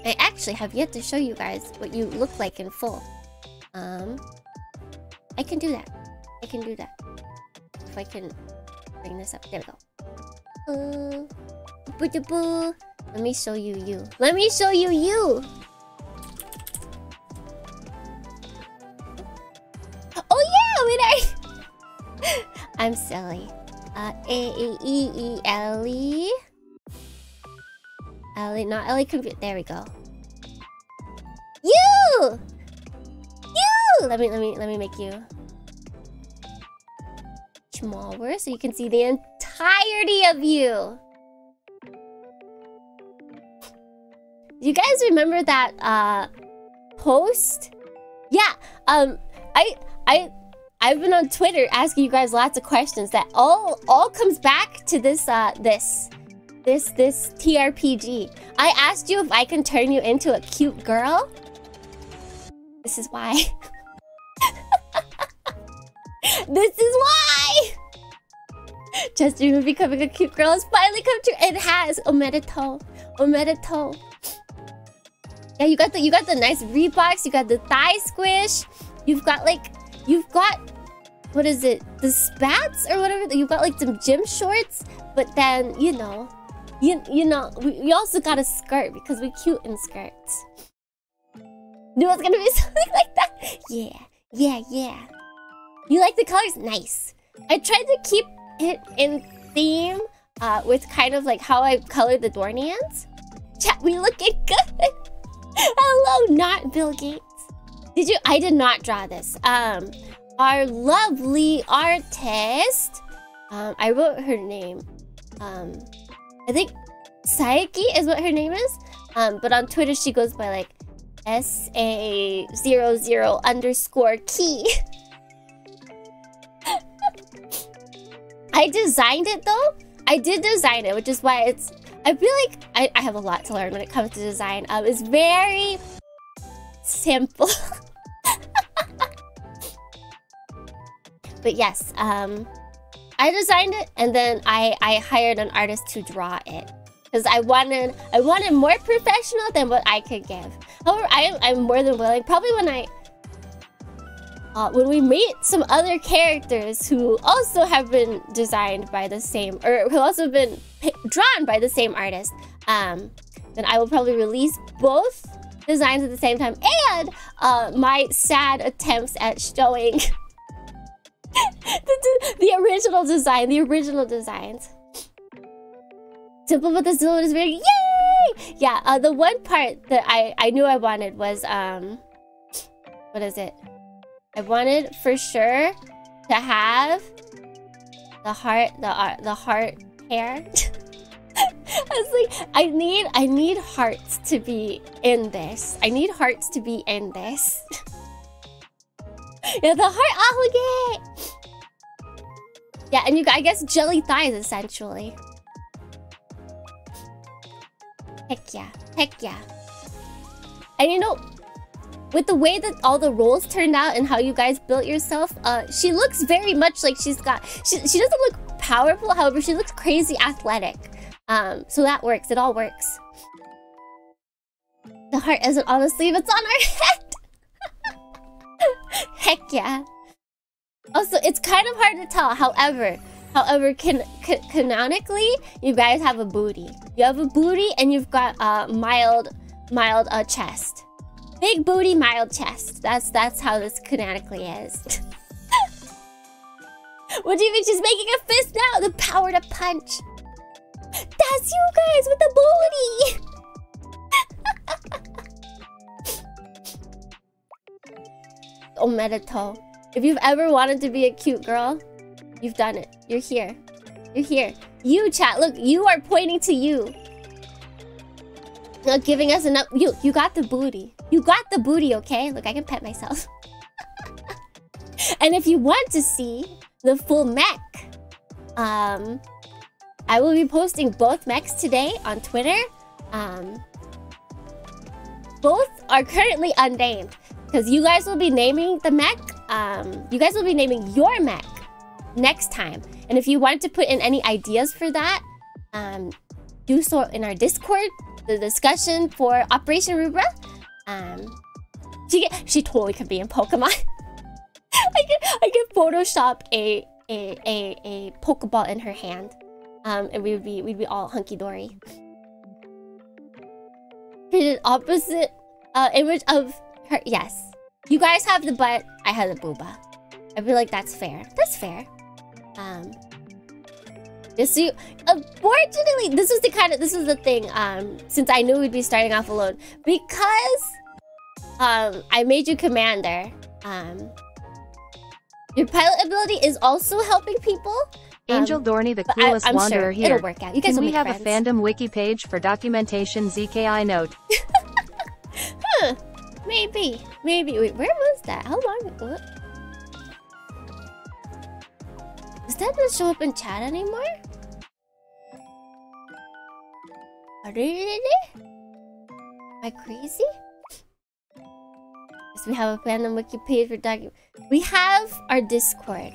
[SPEAKER 1] I actually have yet to show you guys what you look like in full. I can do that. I can do that. If I can bring this up. There we go. Let me show you you. Let me show you you! Oh yeah! Wait, I'm silly. A-E-E-E-L-E. Ellie, not Ellie computer. There we go. You! You! Let me make you smaller so you can see the entirety of you. Do you guys remember that post? Yeah. I've been on Twitter asking you guys lots of questions that all comes back to this this TRPG. I asked you if I can turn you into a cute girl. This is why. This is why! Just dream of becoming a cute girl has finally come true. It has. Omerito. Omerito. Yeah, you got the nice Reeboks, you got the thigh squish. You've got what is it? The spats or whatever. You've got like some gym shorts, but then you know, we also got a skirt because we're cute in skirts. Knew it was gonna be something like that. Yeah. You like the colors? Nice. I tried to keep it in theme with kind of like how I colored the Dohrniians. Chat, we looking good. Hello, not Bill Gates. Did you? I did not draw this. Our lovely artist. I wrote her name. I think Saeki is what her name is. But on Twitter she goes by like SA00_key. I designed it though. I did design it, which is why it's. I feel like I have a lot to learn when it comes to design. It's very simple. But yes, I designed it and then I hired an artist to draw it because I wanted more professional than what I could give. However, I'm more than willing. Probably when we meet some other characters who also have been designed by the same, or who also been drawn by the same artist, then I will probably release both designs at the same time and my sad attempts at showing the original designs. Simple but the silhouette is very yay! Yeah, the one part that I knew I wanted was what is it? I wanted for sure to have the heart hair. I was like, I need hearts to be in this. I need hearts to be in this. Yeah, the heart ahugate. Yeah, and I guess jelly thighs essentially. Heck yeah. And you know, with the way that all the rolls turned out and how you guys built yourself, she looks very much like she doesn't look powerful, however, she looks crazy athletic. So that works, it all works. The heart isn't on the sleeve, it's on our head! Heck yeah. Also, it's kind of hard to tell, however, canonically, you guys have a booty. You have a booty and you've got mild chest. Big booty, mild chest. That's how this canonically is. What do you mean she's making a fist now? The power to punch. That's you guys with the booty. omedetou. If you've ever wanted to be a cute girl, you've done it. You're here. You're here. You, chat, look, you are pointing to you. Not giving us enough. You got the booty. You got the booty, okay? Look, I can pet myself. And if you want to see the full mech, I will be posting both mechs today on Twitter. Both are currently unnamed because you guys will be naming the mech. You guys will be naming your mech next time. And if you want to put in any ideas for that, do so in our Discord, the discussion for Operation Rubra. She totally could be in Pokemon. I could Photoshop a Pokeball in her hand, and we'd be all hunky dory. Created opposite image of her. Yes, you guys have the butt. I have the booba. I feel like that's fair. That's fair. Just so you, unfortunately, this was the thing. Since I knew we'd be starting off alone, because I made you commander. Your pilot ability is also helping people.
[SPEAKER 2] Angel Dohrnii, the clueless wanderer
[SPEAKER 1] sure
[SPEAKER 2] here.
[SPEAKER 1] It'll work out. You guys
[SPEAKER 2] Can
[SPEAKER 1] will
[SPEAKER 2] we have
[SPEAKER 1] friends.
[SPEAKER 2] a fandom wiki page for documentation ZKI note?
[SPEAKER 1] Huh. Maybe. Wait, where was that? How long? What? Does that not show up in chat anymore? Am I crazy? Yes, we have a fandom wiki page for document. We have our Discord.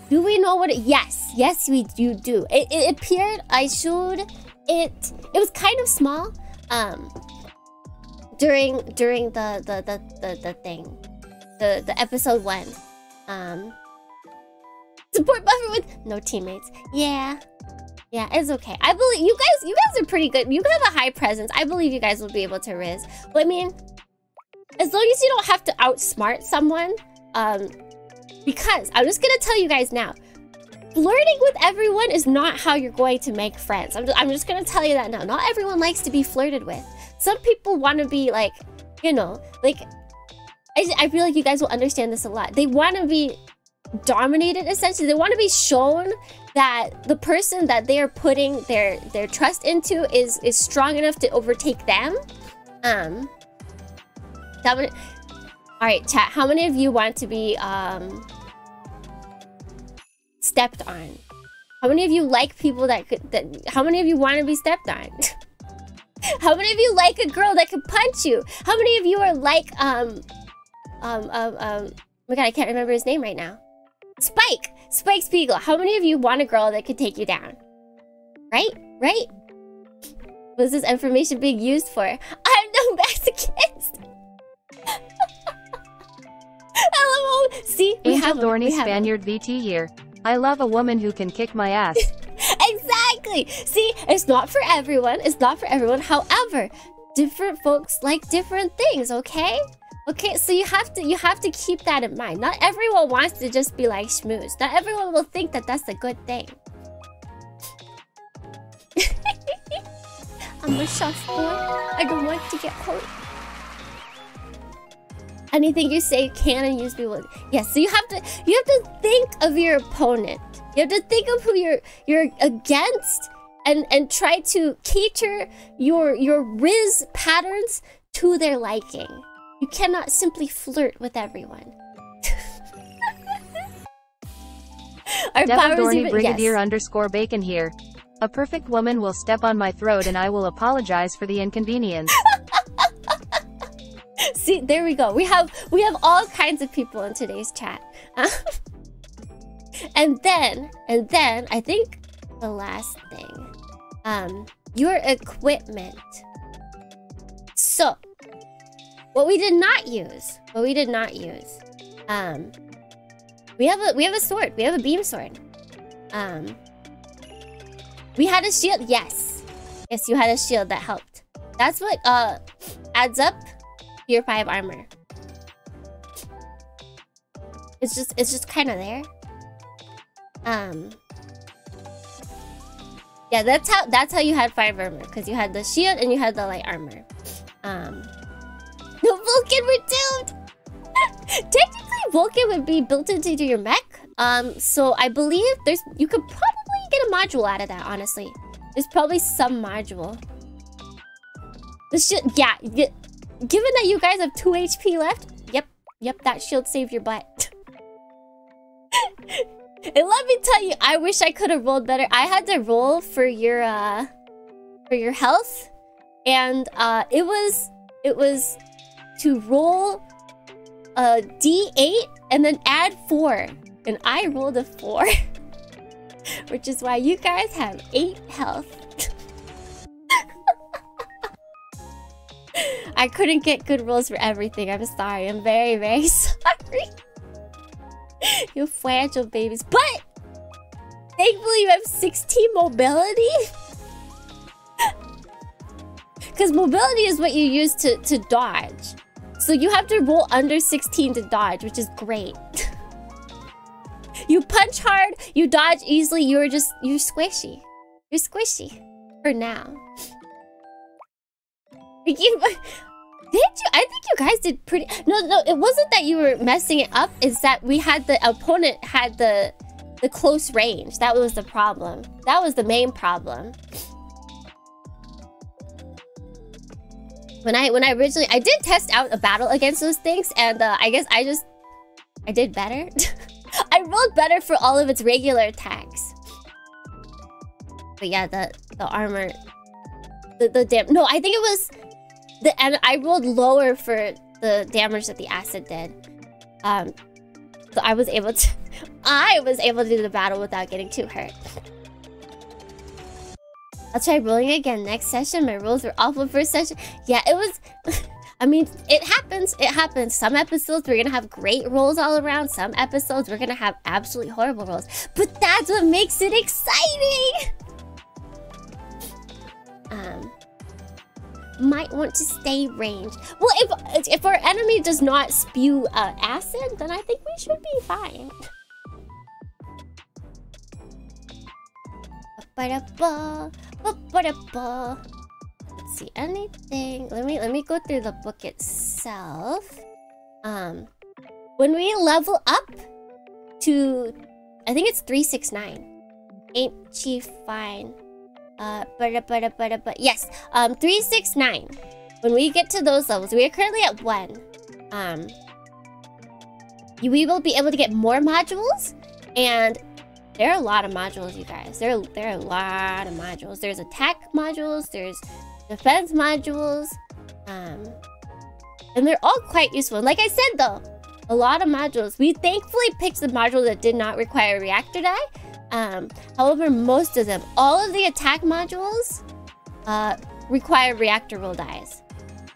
[SPEAKER 1] Do we know what it... Yes, you do. It appeared, I showed it. It was kind of small. During the thing. The episode 1. Support buffer with no teammates. Yeah, it's okay. I believe you guys are pretty good. You have a high presence. I believe you guys will be able to riz. But I mean, as long as you don't have to outsmart someone, because I'm just gonna tell you guys now, flirting with everyone is not how you're going to make friends. I'm just gonna tell you that now. Not everyone likes to be flirted with. Some people want to be like, you know, like, I feel like you guys will understand this a lot. They want to be dominated, essentially. They want to be shown that the person that they are putting their trust into is strong enough to overtake them. Alright, chat, how many of you want to be stepped on? How many of you like people how many of you want to be stepped on? How many of you like a girl that could punch you? How many of you are like oh my god, I can't remember his name right now. Spike Spiegel. How many of you want a girl that could take you down? Right? What's this information being used for? I'm no masochist. LMO. See,
[SPEAKER 2] Angel Dohrnii Spaniard VT here. I love a woman who can kick my ass.
[SPEAKER 1] Exactly. See, it's not for everyone. However, different folks like different things. Okay. Okay, so you have to keep that in mind. Not everyone wants to just be like schmooze. Not everyone will think that that's a good thing. I'm a soft boy. I don't want to get hurt. Anything you say can and use people. Yes, so you have to think of your opponent. You have to think of who you're against and try to cater your riz patterns to their liking. You cannot simply flirt with everyone. Our
[SPEAKER 2] Devil Dohrnii
[SPEAKER 1] even,
[SPEAKER 2] Brigadier
[SPEAKER 1] yes.
[SPEAKER 2] _Bacon here. A perfect woman will step on my throat and I will apologize for the inconvenience.
[SPEAKER 1] See, there we go. We have all kinds of people in today's chat. And then I think the last thing, your equipment. So, what we did not use. We have a sword. We have a beam sword. We had a shield. Yes, you had a shield that helped. That's what adds up your 5 armor. It's just kind of there. Yeah, that's how you had 5 armor, because you had the shield and you had the light armor. No Vulcan, we're doomed. Technically, Vulcan would be built into your mech. So I believe you could probably get a module out of that, honestly. There's probably some module. This shit, yeah. Given that you guys have 2 HP left, yep, that shield saved your butt. And let me tell you, I wish I could have rolled better. I had to roll for your health, and it was to roll a D8 and then add 4, and I rolled a 4, which is why you guys have 8 health. I couldn't get good rolls for everything. I'm sorry. I'm very, very sorry. You fragile babies. But thankfully you have 16 mobility. Because mobility is what you use to dodge. So you have to roll under 16 to dodge, which is great. You punch hard, you dodge easily, you're squishy. You're squishy. For now. I think you guys did pretty... No, it wasn't that you were messing it up. It's that the opponent had the close range. That was the problem. That was the main problem. When I originally... I did test out a battle against those things, and I guess I did better. I rolled better for all of its regular attacks. But yeah, the armor... No, I think it was... And I rolled lower for the damage that the acid did. So I was able to do the battle without getting too hurt. I'll try rolling again next session. My rolls were awful first session. Yeah, it was... I mean, it happens. It happens. Some episodes we're gonna have great rolls all around. Some episodes we're gonna have absolutely horrible rolls. But that's what makes it exciting! Might want to stay ranged. Well, if our enemy does not spew acid, then I think we should be fine. Let's see, anything. Let me go through the book itself. When we level up to, I think it's 369. Ain't she fine? Yes, 369. When we get to those levels, we are currently at 1. We will be able to get more modules, and there are a lot of modules, you guys. There are a lot of modules. There's attack modules, there's defense modules, and they're all quite useful. And like I said, though, a lot of modules. We thankfully picked the module that did not require a reactor die. However, most of them, all of the attack modules, require reactor roll dies.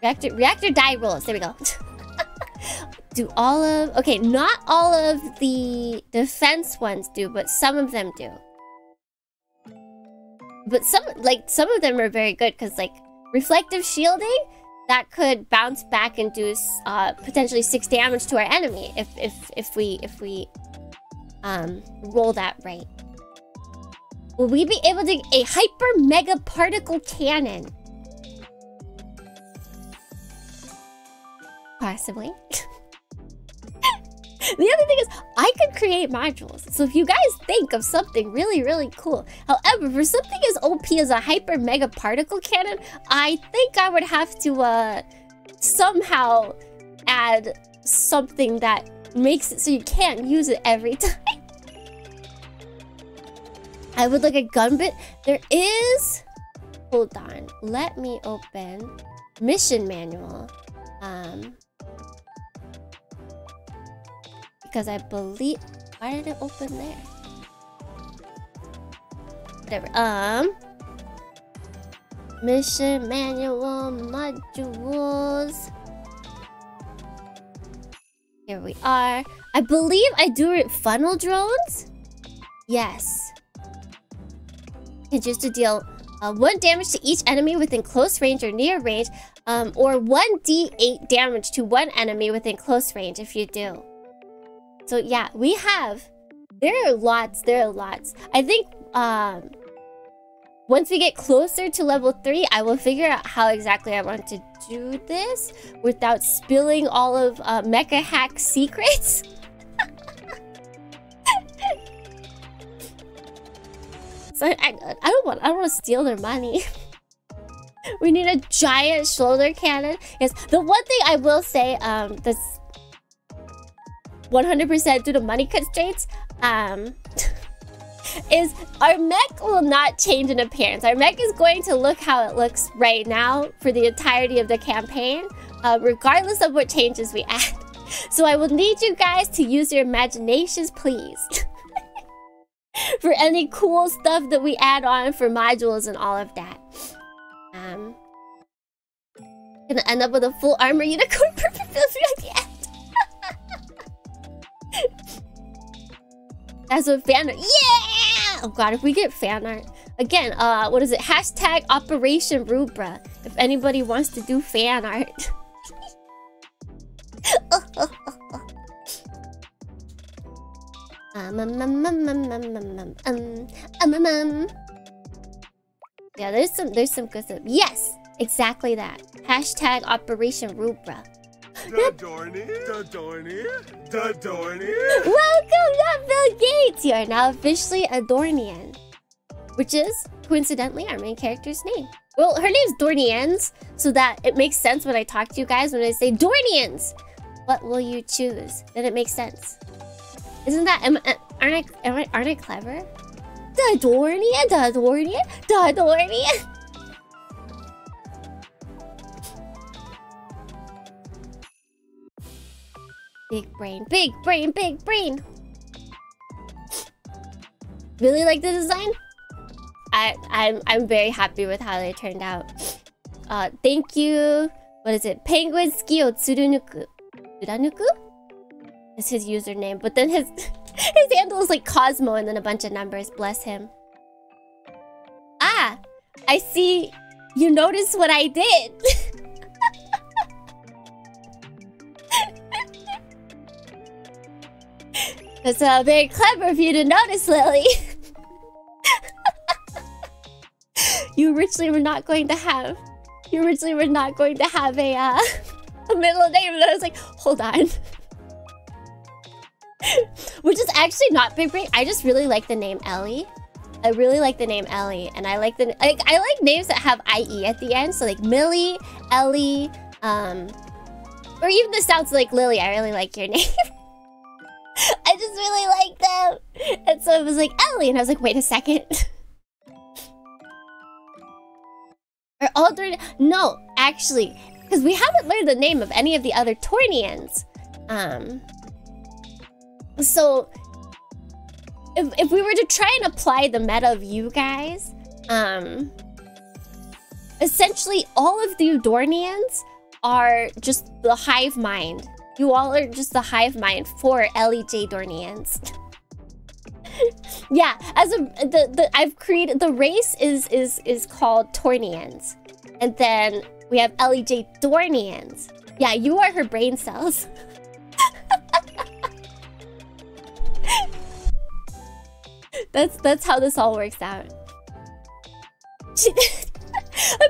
[SPEAKER 1] Reactor die rolls. There we go. Do all of... Okay, not all of the defense ones do, but some of them do. But some of them are very good, because, like, reflective shielding, that could bounce back and do potentially 6 damage to our enemy if we roll that right. Will we be able to get a hyper mega particle cannon? Possibly. The other thing is, I could create modules. So if you guys think of something really, really cool. However, for something as OP as a hyper mega particle cannon, I think I would have to somehow add something that makes it so you can't use it every time. I would like a gun bit. There is... Hold on. Let me open mission manual. Because I believe... Why did it open there? Whatever. Mission manual modules. Here we are. I believe I do funnel drones. Yes. And just to deal 1 damage to each enemy within close range or near range, or 1d8 damage to 1 enemy within close range if you do. So yeah, we have... There are lots. I think once we get closer to level 3, I will figure out how exactly I want to do this without spilling all of Mecha Hack secrets. So I don't want to steal their money. We need a giant shoulder cannon. Yes, the one thing I will say, that's 100% due to money constraints, is our mech will not change in appearance. Our mech is going to look how it looks right now for the entirety of the campaign, regardless of what changes we add. So I will need you guys to use your imaginations, please. For any cool stuff that we add on for modules and all of that. Gonna end up with a full armor unicorn perfect at the end. That's what fan art. Yeah! Oh god, if we get fan art. Again, what is it? Hashtag Operation Rubra. If anybody wants to do fan art. Yeah, there's some good stuff. Yes, exactly that. Hashtag Operation Rubra.
[SPEAKER 3] Dohrnii.
[SPEAKER 1] Welcome, not Bill Gates. You are now officially a Dohrnian, which is coincidentally our main character's name. Well, her name's Dohrnians, so that it makes sense when I talk to you guys when I say Dohrnians. What will you choose? Then it makes sense. Isn't that aren't I clever? Dohrnii. Big brain. Really like the design? I'm very happy with how they turned out. Thank you. What is it? Penguin Ski Tsurunuku. Tsurunuku? Is his username, but then his handle is like Cosmo and then a bunch of numbers. Bless him. Ah, I see. You noticed what I did. That's very clever of you to notice, Lily. You originally were not going to have a middle name, and then I was like, hold on. Which is actually not big brain. I just really like the name Ellie. I really like the name Ellie, and I like I like names that have IE at the end. So like Millie, Ellie, or even this sounds like Lily. I really like your name. I just really like them, and so it was like Ellie, and I was like, wait a second. Are all Dohrnii? No, actually, because we haven't learned the name of any of the other Dohrnians. So if we were to try and apply the meta of you guys, essentially all of the Dohrnians are just the hive mind. You all are just the hive mind for LEJ Dohrnians. Yeah, as I've created the race is called Dohrnians, and then we have LEJ Dohrnians. Yeah, you are her brain cells. That's how this all works out. I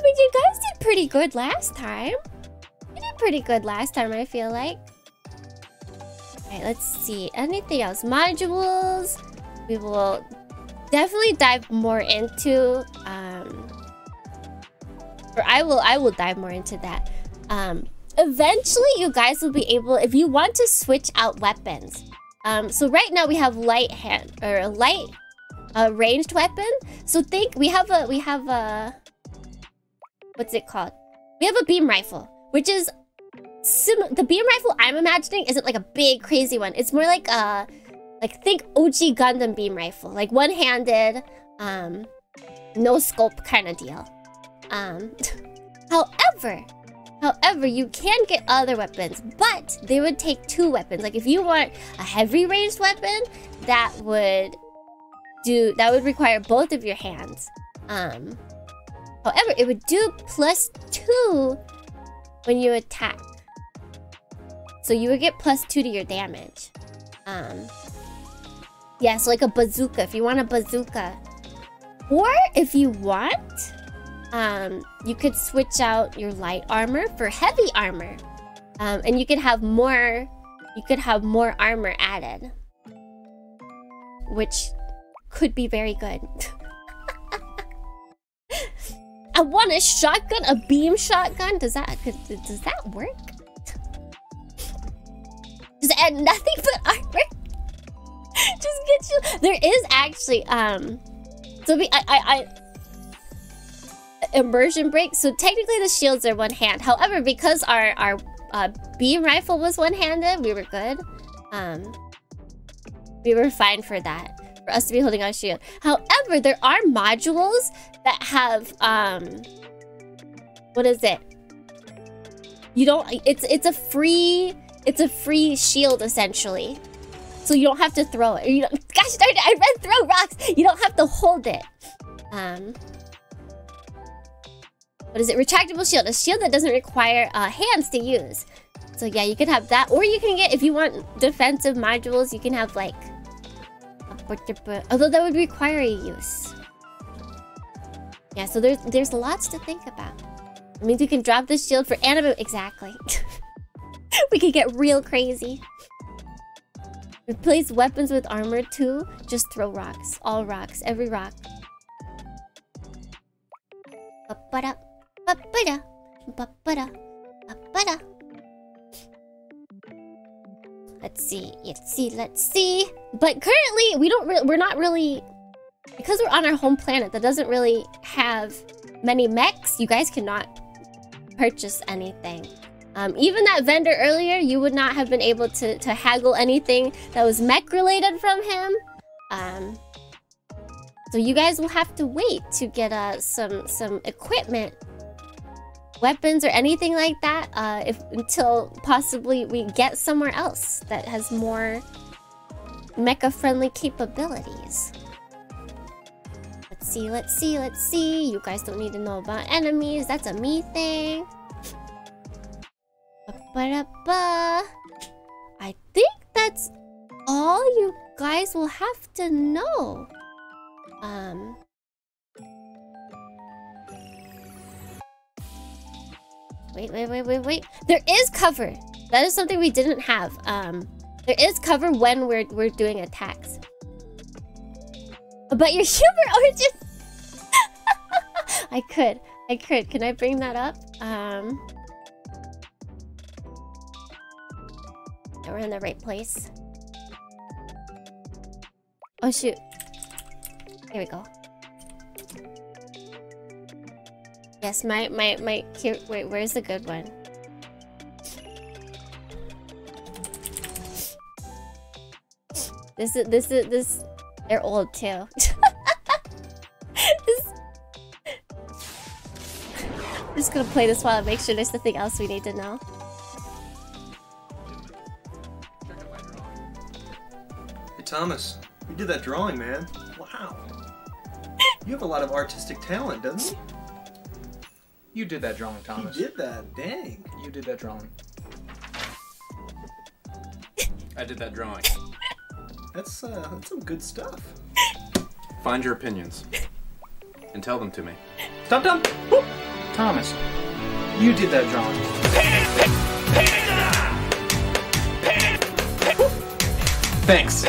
[SPEAKER 1] mean, you guys did pretty good last time. You did pretty good last time, I feel like. Alright, let's see. Anything else? Modules. We will definitely dive more into, or I will dive more into that. Eventually, you guys will be able, if you want to switch out weapons. So right now we have light hand or light ranged weapon. So think we have a what's it called? We have a beam rifle, which is the beam rifle I'm imagining isn't like a big crazy one. It's more like think OG Gundam beam rifle, like one-handed, no scope kind of deal. However, you can get other weapons, but they would take 2 weapons. Like if you want a heavy ranged weapon, that would require both of your hands. However, it would do +2 when you attack. So you would get +2 to your damage. Yeah, so like a bazooka, if you want a bazooka. Or if you want, you could switch out your light armor for heavy armor. And you could have more armor added. Which could be very good. I want a shotgun, a beam shotgun. Does that work? Just add nothing but armor. Just get you. There is actually so immersion break. So technically the shields are one hand. However, because our beam rifle was one-handed, we were good. We were fine for that. For us to be holding our shield. However, there are modules that have what is it? You don't. It's a free shield essentially. So you don't have to throw it. You don't, gosh darn it! I read throw rocks. You don't have to hold it. What is it? Retractable shield. A shield that doesn't require hands to use. So yeah, you could have that, or you can get, if you want defensive modules, you can have like. Although that would require a use. Yeah, so there's lots to think about. It means you can drop the shield for anime. Exactly. We could get real crazy. Replace weapons with armor too. Just throw rocks. All rocks. Every rock. Ba-ba-da. Ba-ba-da. Ba-ba-da. Ba-ba-da. Let's see. But currently, we're not really, because we're on our home planet that doesn't really have many mechs. You guys cannot purchase anything. Even that vendor earlier, you would not have been able to haggle anything that was mech related from him. So you guys will have to wait to get some equipment, weapons or anything like that, until possibly we get somewhere else that has more mecha-friendly capabilities. Let's see. You guys don't need to know about enemies. That's a me thing. Ba-ba-da-ba. I think that's all you guys will have to know. Wait. There is cover. That is something we didn't have. There is cover when we're doing attacks. But your humor origin. I could. Can I bring that up? We're in the right place. Oh shoot. Here we go. Yes, my here, wait, where's the good one? This they're old too. I'm just gonna play this while I make sure there's nothing else we need to know.
[SPEAKER 4] Hey Thomas, you did that drawing, man. Wow. You have a lot of artistic talent, doesn't you?
[SPEAKER 5] You did that drawing, Thomas.
[SPEAKER 4] You did that, dang.
[SPEAKER 5] You did that drawing.
[SPEAKER 6] I did that drawing.
[SPEAKER 4] That's some good stuff.
[SPEAKER 6] Find your opinions and tell them to me.
[SPEAKER 5] Stop. Thomas, you did that drawing.
[SPEAKER 6] Thanks.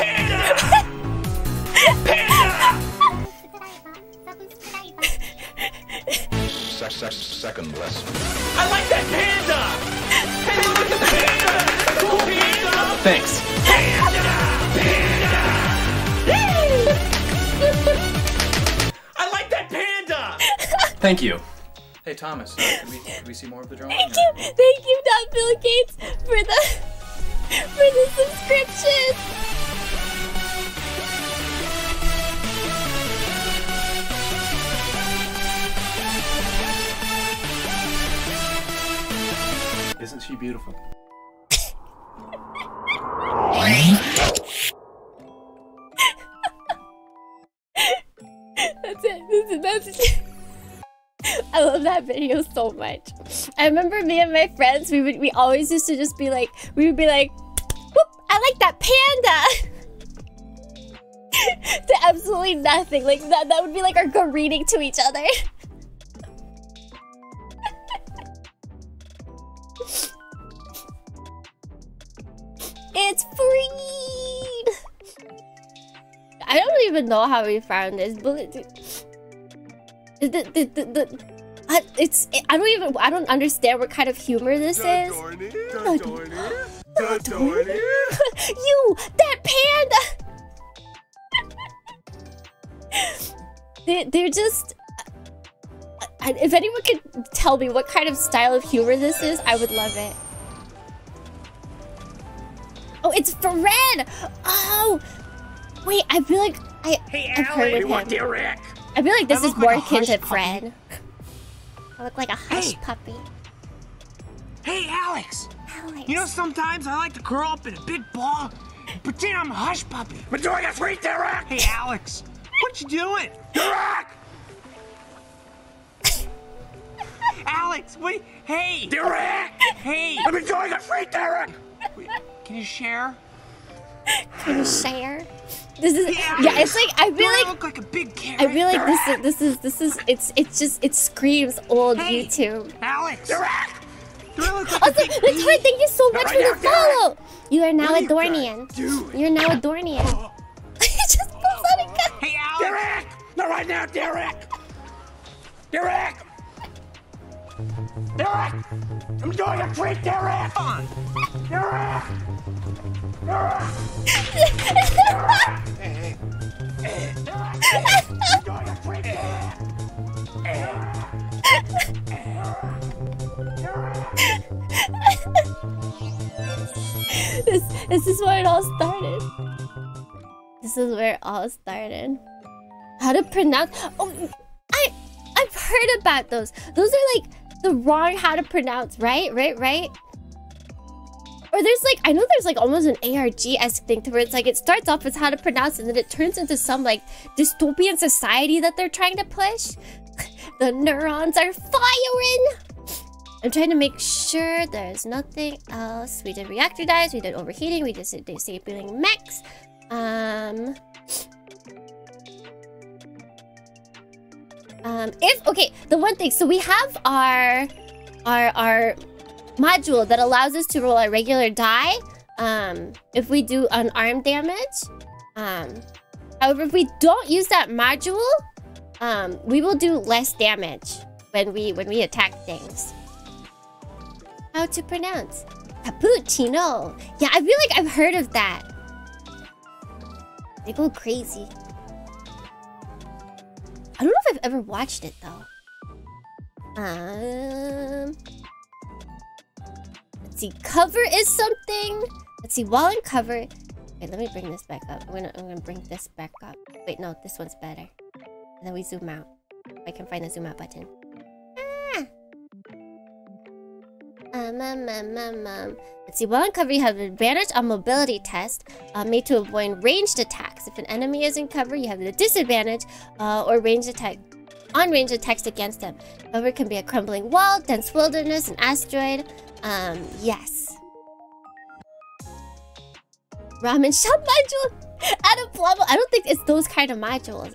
[SPEAKER 3] Second lesson.
[SPEAKER 7] I like that panda! Hey, look at the panda! Cool panda!
[SPEAKER 6] Thanks.
[SPEAKER 7] I like that panda!
[SPEAKER 6] Thank you.
[SPEAKER 5] Hey Thomas, can we see more of the drawing?
[SPEAKER 1] Thank you, Not Bill Gates, for the subscription.
[SPEAKER 6] Isn't she beautiful? That's it. I love that video so much. I remember me and my friends, we always used to just be like, we would be like, whoop, I like that panda! To absolutely nothing. Like that would be like our greeting to each other. It's freed! I don't even know how we found this, but
[SPEAKER 1] I don't understand what kind of humor this is.
[SPEAKER 7] Dohrnii.
[SPEAKER 1] You, that panda! They're just... if anyone could tell me what kind of style of humor this is, I would love it. Oh, it's Fred! Oh! Wait, I feel like I've heard of him. I feel like this is more akin to Fred. I look like a hush puppy.
[SPEAKER 8] Hey, Alex!
[SPEAKER 1] Alex.
[SPEAKER 8] You know, sometimes I like to curl up in a big ball and pretend I'm a hush puppy.
[SPEAKER 7] We're doing a sweet Derek!
[SPEAKER 8] Hey, Alex! What you doing?
[SPEAKER 7] Derek!
[SPEAKER 8] Alex, wait! Hey!
[SPEAKER 7] Derek!
[SPEAKER 8] Hey!
[SPEAKER 7] I'm enjoying a sweet Derek!
[SPEAKER 8] Wait, can you share?
[SPEAKER 1] Can you share? This is
[SPEAKER 8] Hey,
[SPEAKER 1] yeah. It's like I feel
[SPEAKER 8] I
[SPEAKER 1] like
[SPEAKER 8] look like a big carrot.
[SPEAKER 1] I feel like this is it screams old
[SPEAKER 8] Hey,
[SPEAKER 1] YouTube.
[SPEAKER 8] Alex!
[SPEAKER 7] Derek!
[SPEAKER 8] Do I look like
[SPEAKER 1] Also,
[SPEAKER 8] a big
[SPEAKER 1] Latour,
[SPEAKER 8] bee?
[SPEAKER 1] thank you so much
[SPEAKER 7] Right
[SPEAKER 1] for
[SPEAKER 7] now,
[SPEAKER 1] the follow. You are now
[SPEAKER 7] What
[SPEAKER 1] a
[SPEAKER 7] are you guys
[SPEAKER 1] Dohrnian.
[SPEAKER 7] doing?
[SPEAKER 1] You're now a Dohrnian. He just pulls out a gun.
[SPEAKER 8] Hey, Alex!
[SPEAKER 7] Derek! Not right now, Derek! Derek! Derek! I'm doing a treat, Derek!
[SPEAKER 8] Come on!
[SPEAKER 7] Derek! Derek! I'm doing a treat, Derek!
[SPEAKER 1] This is where it all started. This is where it all started. How to pronounce? Oh, I've heard about those. Those are like the wrong how to pronounce, right? Or there's like, I know there's like almost an ARG-esque thing to where it's like it starts off as how to pronounce and then it turns into some like dystopian society that they're trying to push. The neurons are firing. I'm trying to make sure there's nothing else. We did reactor dives, we did overheating, we just did disabling mechs. Okay, the one thing, so we have our module that allows us to roll a regular die if we do unarmed damage. However, if we don't use that module, we will do less damage when we attack things. How to pronounce? Cappuccino. Yeah, I feel like I've heard of that. They go crazy. I don't know if I've ever watched it though. Let's see. Cover is something. Let's see. While in cover. Wait, let me bring this back up. I'm gonna bring this back up. Wait, no, this one's better. And then we zoom out. If I can find the zoom out button. Let's see. While in cover, you have an advantage on mobility test made to avoid ranged attacks. If an enemy is in cover, you have the disadvantage or ranged attack on ranged attacks against them. Cover can be a crumbling wall, dense wilderness, an asteroid. Yes. Ramen shop module. Add a plum. I don't think it's those kind of modules.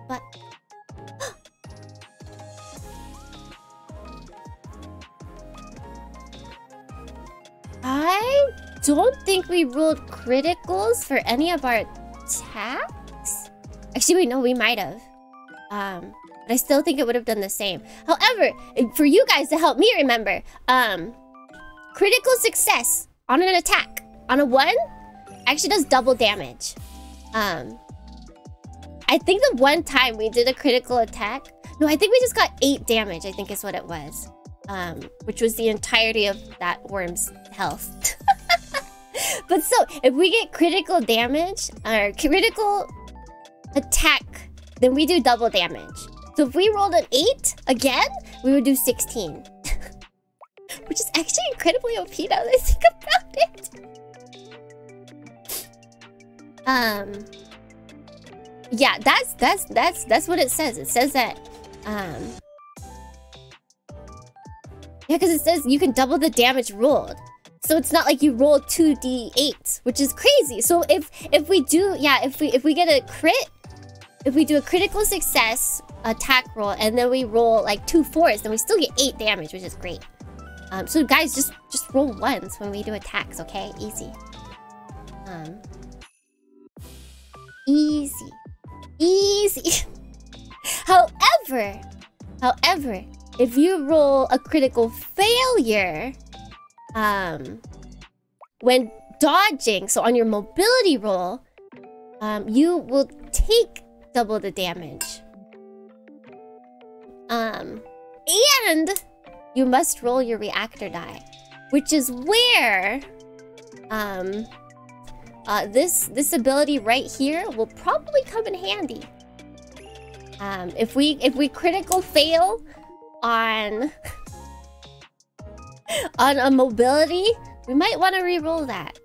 [SPEAKER 1] But. I don't think we rolled criticals for any of our attacks. Actually, wait, no, we might have. But I still think it would have done the same. However, for you guys to help me remember, critical success on an attack on a 1 actually does double damage. I think the one time we did a critical attack, no, I think we just got 8 damage, I think is what it was. Which was the entirety of that worm's health. But so, if we get critical damage, or critical attack, then we do double damage. So if we rolled an 8 again, we would do 16. Which is actually incredibly OP now that I think about it. Yeah, that's what it says. It says that, yeah, because it says you can double the damage rolled. So it's not like you roll 2d8s, which is crazy. So if we do, yeah, if we get a crit, if we do a critical success attack roll and then we roll like 2 4s, then we still get 8 damage, which is great. So guys, just roll 1s when we do attacks, okay? Easy. Easy. However, if you roll a critical failure, when dodging, so on your mobility roll, you will take double the damage. And you must roll your reactor die, which is where this ability right here will probably come in handy. If we critical fail on a mobility, we might want to re-roll that.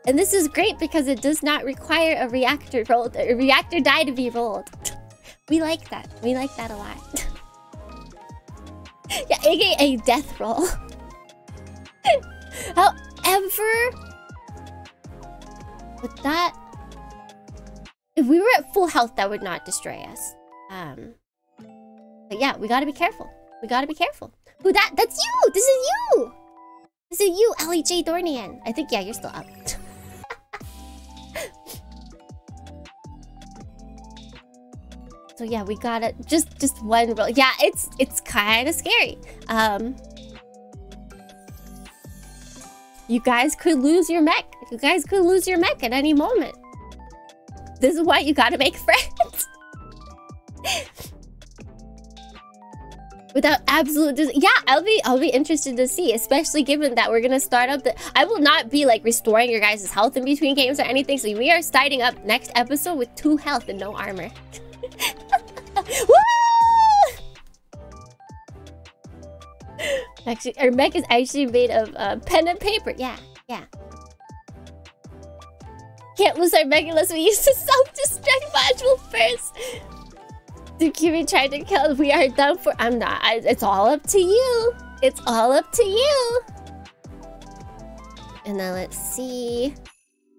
[SPEAKER 1] And this is great because it does not require a reactor die to be rolled. We like that. We like that a lot. Yeah, aka death roll. However, with that, if we were at full health, that would not destroy us. But yeah, we gotta be careful. We gotta be careful. Who that? That's you! This is you! This is you, LEJ Dohrnii. I think, yeah, you're still up. So yeah, we gotta just one roll. Yeah, it's kind of scary. You guys could lose your mech. You guys could lose your mech at any moment. This is why you gotta make friends. Without absolute yeah, I'll be interested to see, especially given that we're gonna start up I will not be like restoring your guys' health in between games or anything. So we are starting up next episode with 2 health and no armor. Woo! Actually, our mech is actually made of pen and paper. Yeah. Can't lose our mech unless we use the self-destruct module first. Tsukimi tried to kill. We are done for. I'm not. It's all up to you. It's all up to you. And then let's see.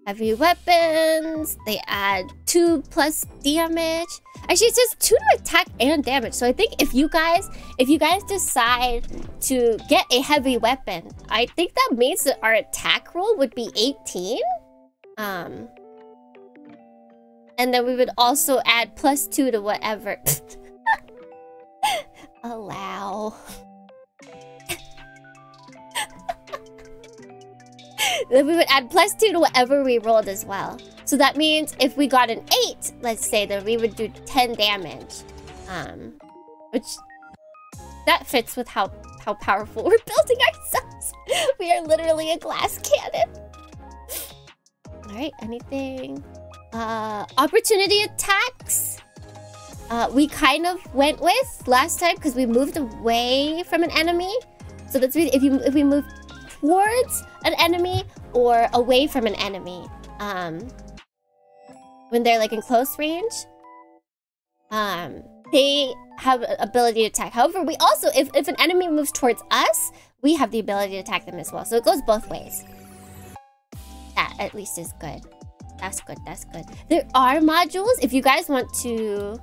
[SPEAKER 1] Heavy weapons. They add 2+ damage. Actually, it says 2 to attack and damage. So I think if you guys decide to get a heavy weapon, I think that means that our attack roll would be 18. And then we would also add +2 to whatever. Allow. Then we would add +2 to whatever we rolled as well. So that means if we got an 8, let's say, then we would do 10 damage. Which that fits with how powerful we're building ourselves. We are literally a glass cannon. Alright, anything? Opportunity attacks. We kind of went with last time because we moved away from an enemy. So that's if we move towards an enemy or away from an enemy. When they're like in close range, they have ability to attack. However, we also, if an enemy moves towards us, we have the ability to attack them as well. So it goes both ways. That at least is good. That's good. That's good. There are modules if you guys want to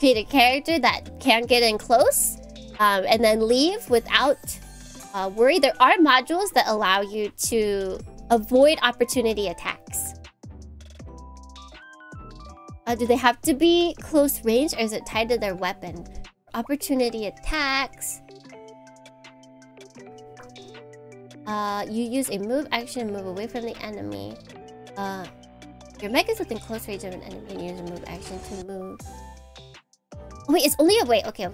[SPEAKER 1] create a character that can get in close and then leave without worry. There are modules that allow you to avoid opportunity attacks. Do they have to be close range or is it tied to their weapon? Opportunity attacks. You use a move action to move away from the enemy. Your mech is within close range of an enemy and use a move action to move. Oh, wait, it's only a wait. Okay.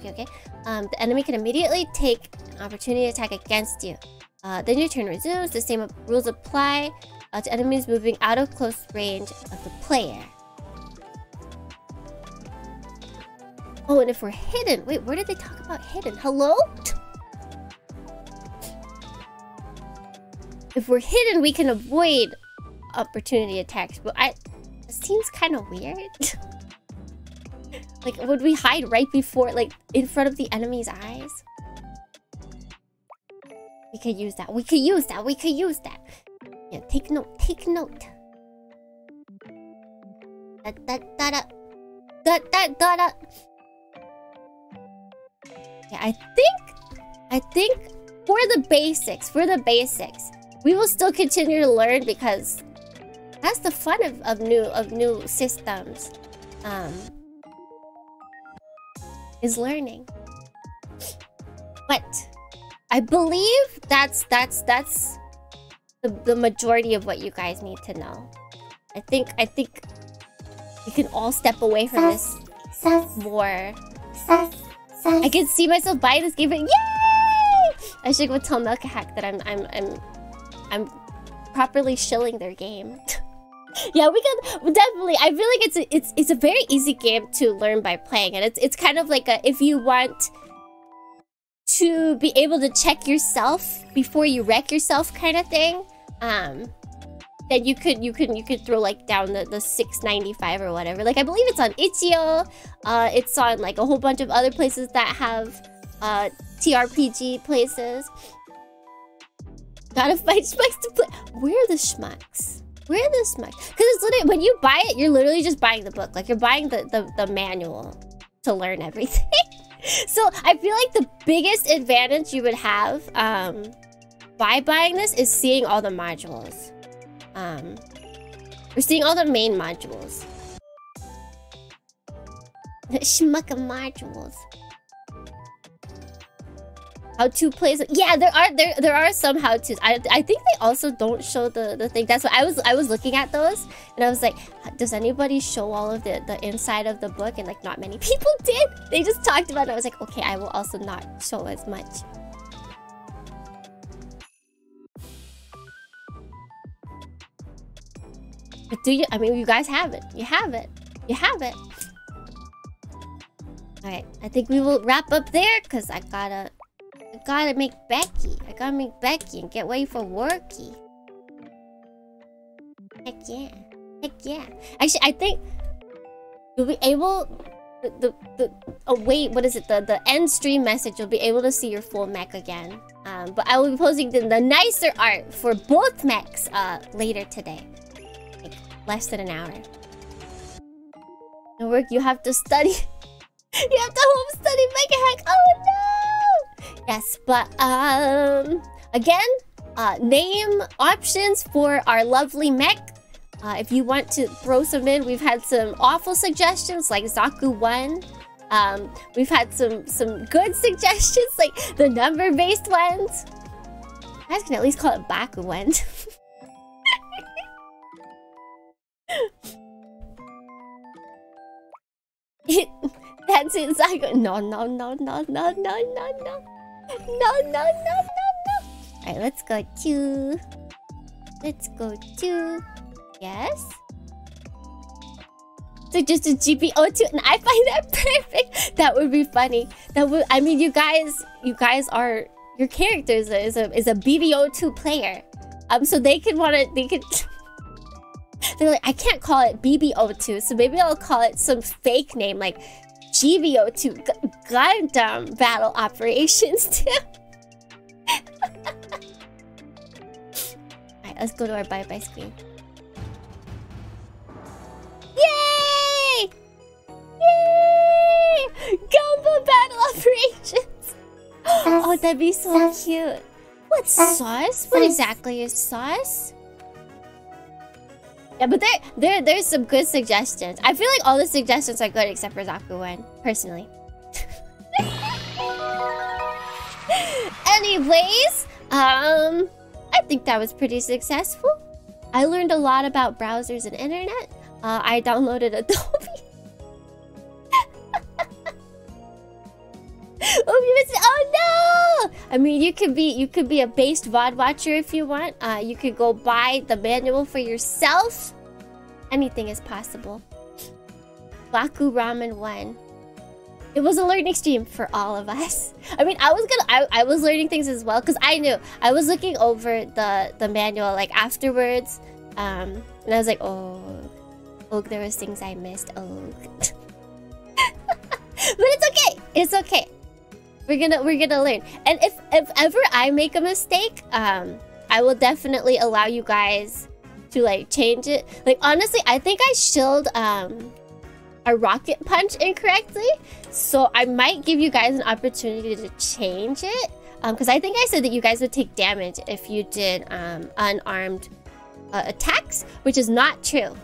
[SPEAKER 1] The enemy can immediately take an opportunity attack against you. Then your turn resumes. The same rules apply to enemies moving out of close range of the player. Oh, and if we're hidden... Wait, where did they talk about hidden? Hello? If we're hidden, we can avoid opportunity attacks. But it seems kind of weird. Like, would we hide right before, like, in front of the enemy's eyes? We could use that. We could use that. We could use that. Yeah, take note. Take note. Yeah, I think for the basics, we will still continue to learn because that's the fun of new systems. is learning. But I believe that's the majority of what you guys need to know. I think we can all step away from this more. I can see myself buying this game, but yay! I should go tell Mecha Hack that I'm properly shilling their game. Yeah, we can definitely. I feel like it's a very easy game to learn by playing, and it's kind of like if you want to be able to check yourself before you wreck yourself kind of thing. Then you could throw like down the 6.95 or whatever. Like I believe it's on itch.io. It's on like a whole bunch of other places that have TRPG places. Gotta fight schmucks to play. Where are the schmucks? Where are the schmucks? Because it's literally when you buy it, you're literally just buying the book. Like you're buying the manual to learn everything. So I feel like the biggest advantage you would have by buying this is seeing all the modules. We're seeing all the main modules. The schmucka modules. How-to plays. Yeah, there are some how-tos. I think they also don't show the thing. That's what I was looking at those, and I was like, does anybody show all of the inside of the book? And like, not many people did. They just talked about it. I was like, okay, I will also not show as much. But do you? I mean, you guys have it. You have it. You have it. All right, I think we will wrap up there because I gotta make Becky. I gotta make Becky and get ready for worky. Heck yeah. Heck yeah. Actually, I think you'll be able oh wait, what is it? The end stream message, you'll be able to see your full mech again. But I will be posting the nicer art for both mechs later today. Like less than an hour. No work, you have to study. You have to home study Mecha Hack. Oh no! Yes, but again, name options for our lovely mech. If you want to throw some in, we've had some awful suggestions like Zaku 1. We've had some good suggestions like the number-based ones. You guys can at least call it Baku 1. That's it, Zaku. No. No. Alright, let's go to... Yes? So just a GBO2, and I find that perfect. That would be funny. That would... I mean, you guys are... Your character is a BBO2 player. So they could want to... They could... They're like, I can't call it BBO2, so maybe I'll call it some fake name like GBO2 Gundam Battle Operations 2. Alright, let's go to our bye-bye screen. Yay! Yay! Gumbo Battle Operations! Oh, that'd be so cute. What's sauce? What exactly is sauce? Yeah, but there's some good suggestions. I feel like all the suggestions are good except for Zaku 1, personally. Anyways, I think that was pretty successful. I learned a lot about browsers and internet. I downloaded Adobe. Oh no! I mean, you could be a based VOD watcher if you want. You could go buy the manual for yourself. Anything is possible. Baku Ramen 1. It was a learning stream for all of us. I mean, I was learning things as well because I knew. I was looking over the manual like afterwards, and I was like, oh, there was things I missed. Oh, but it's okay. It's okay. We're gonna learn. And if ever I make a mistake, I will definitely allow you guys to like change it. Like honestly, I think I shilled a rocket punch incorrectly, so I might give you guys an opportunity to change it. Because I think I said that you guys would take damage if you did unarmed attacks, which is not true.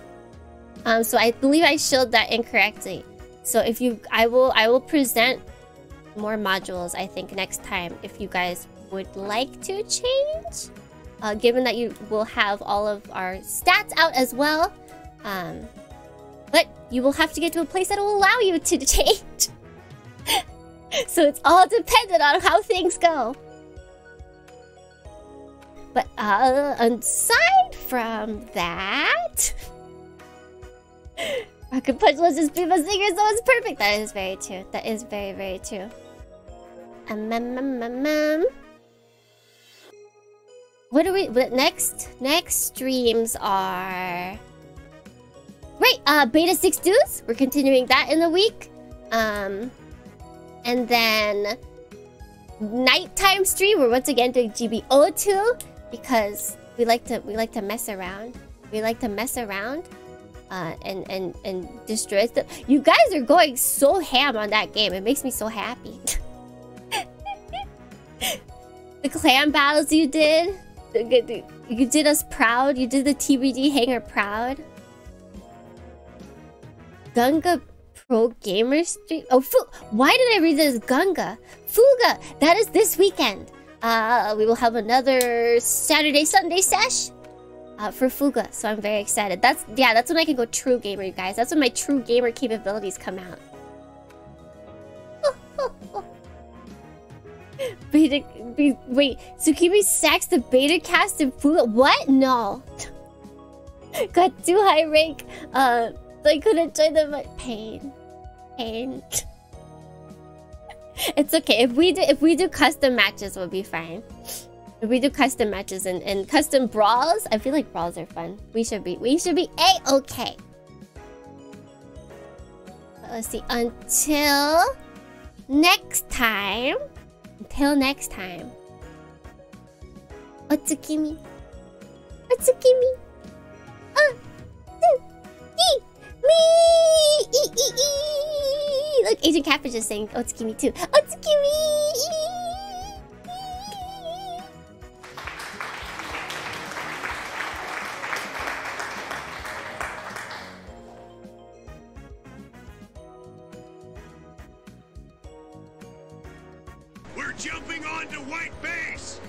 [SPEAKER 1] So I believe I shilled that incorrectly. So if you, I will present more modules, I think, next time if you guys would like to change. Given that you will have all of our stats out as well. But you will have to get to a place that will allow you to change. So it's all dependent on how things go. But aside from that, Rocket Punch was just Beavis Singer, so it's perfect. That is very true. That is very, very true. What do we? What next streams are? Right, Beta 6 Dudes. We're continuing that in the week. And then nighttime stream. We're once again doing GBO2 because we like to mess around. We like to mess around. And destroy stuff. You guys are going so ham on that game. It makes me so happy. The clan battles you did. You did us proud. You did the TBD Hangar proud. Gunga Pro Gamer Stream. Oh, why did I read this as Gunga? Fuga. That is this weekend. We will have another Saturday, Sunday sesh. For Fuga, so I'm very excited. That's when I can go true gamer, you guys. That's when my true gamer capabilities come out. Wait, Tsukimi sacks the beta cast in Fuga? What? No. Got too high rank. So I couldn't join them. Pain. It's okay. If we do custom matches, we'll be fine. If we do custom matches and custom brawls, I feel like brawls are fun. We should be A-okay. Let's see. Until next time. Otsukimi. Look, Agent Catfish is saying Otsukimi too. Otsukimi.
[SPEAKER 7] We're jumping onto white base!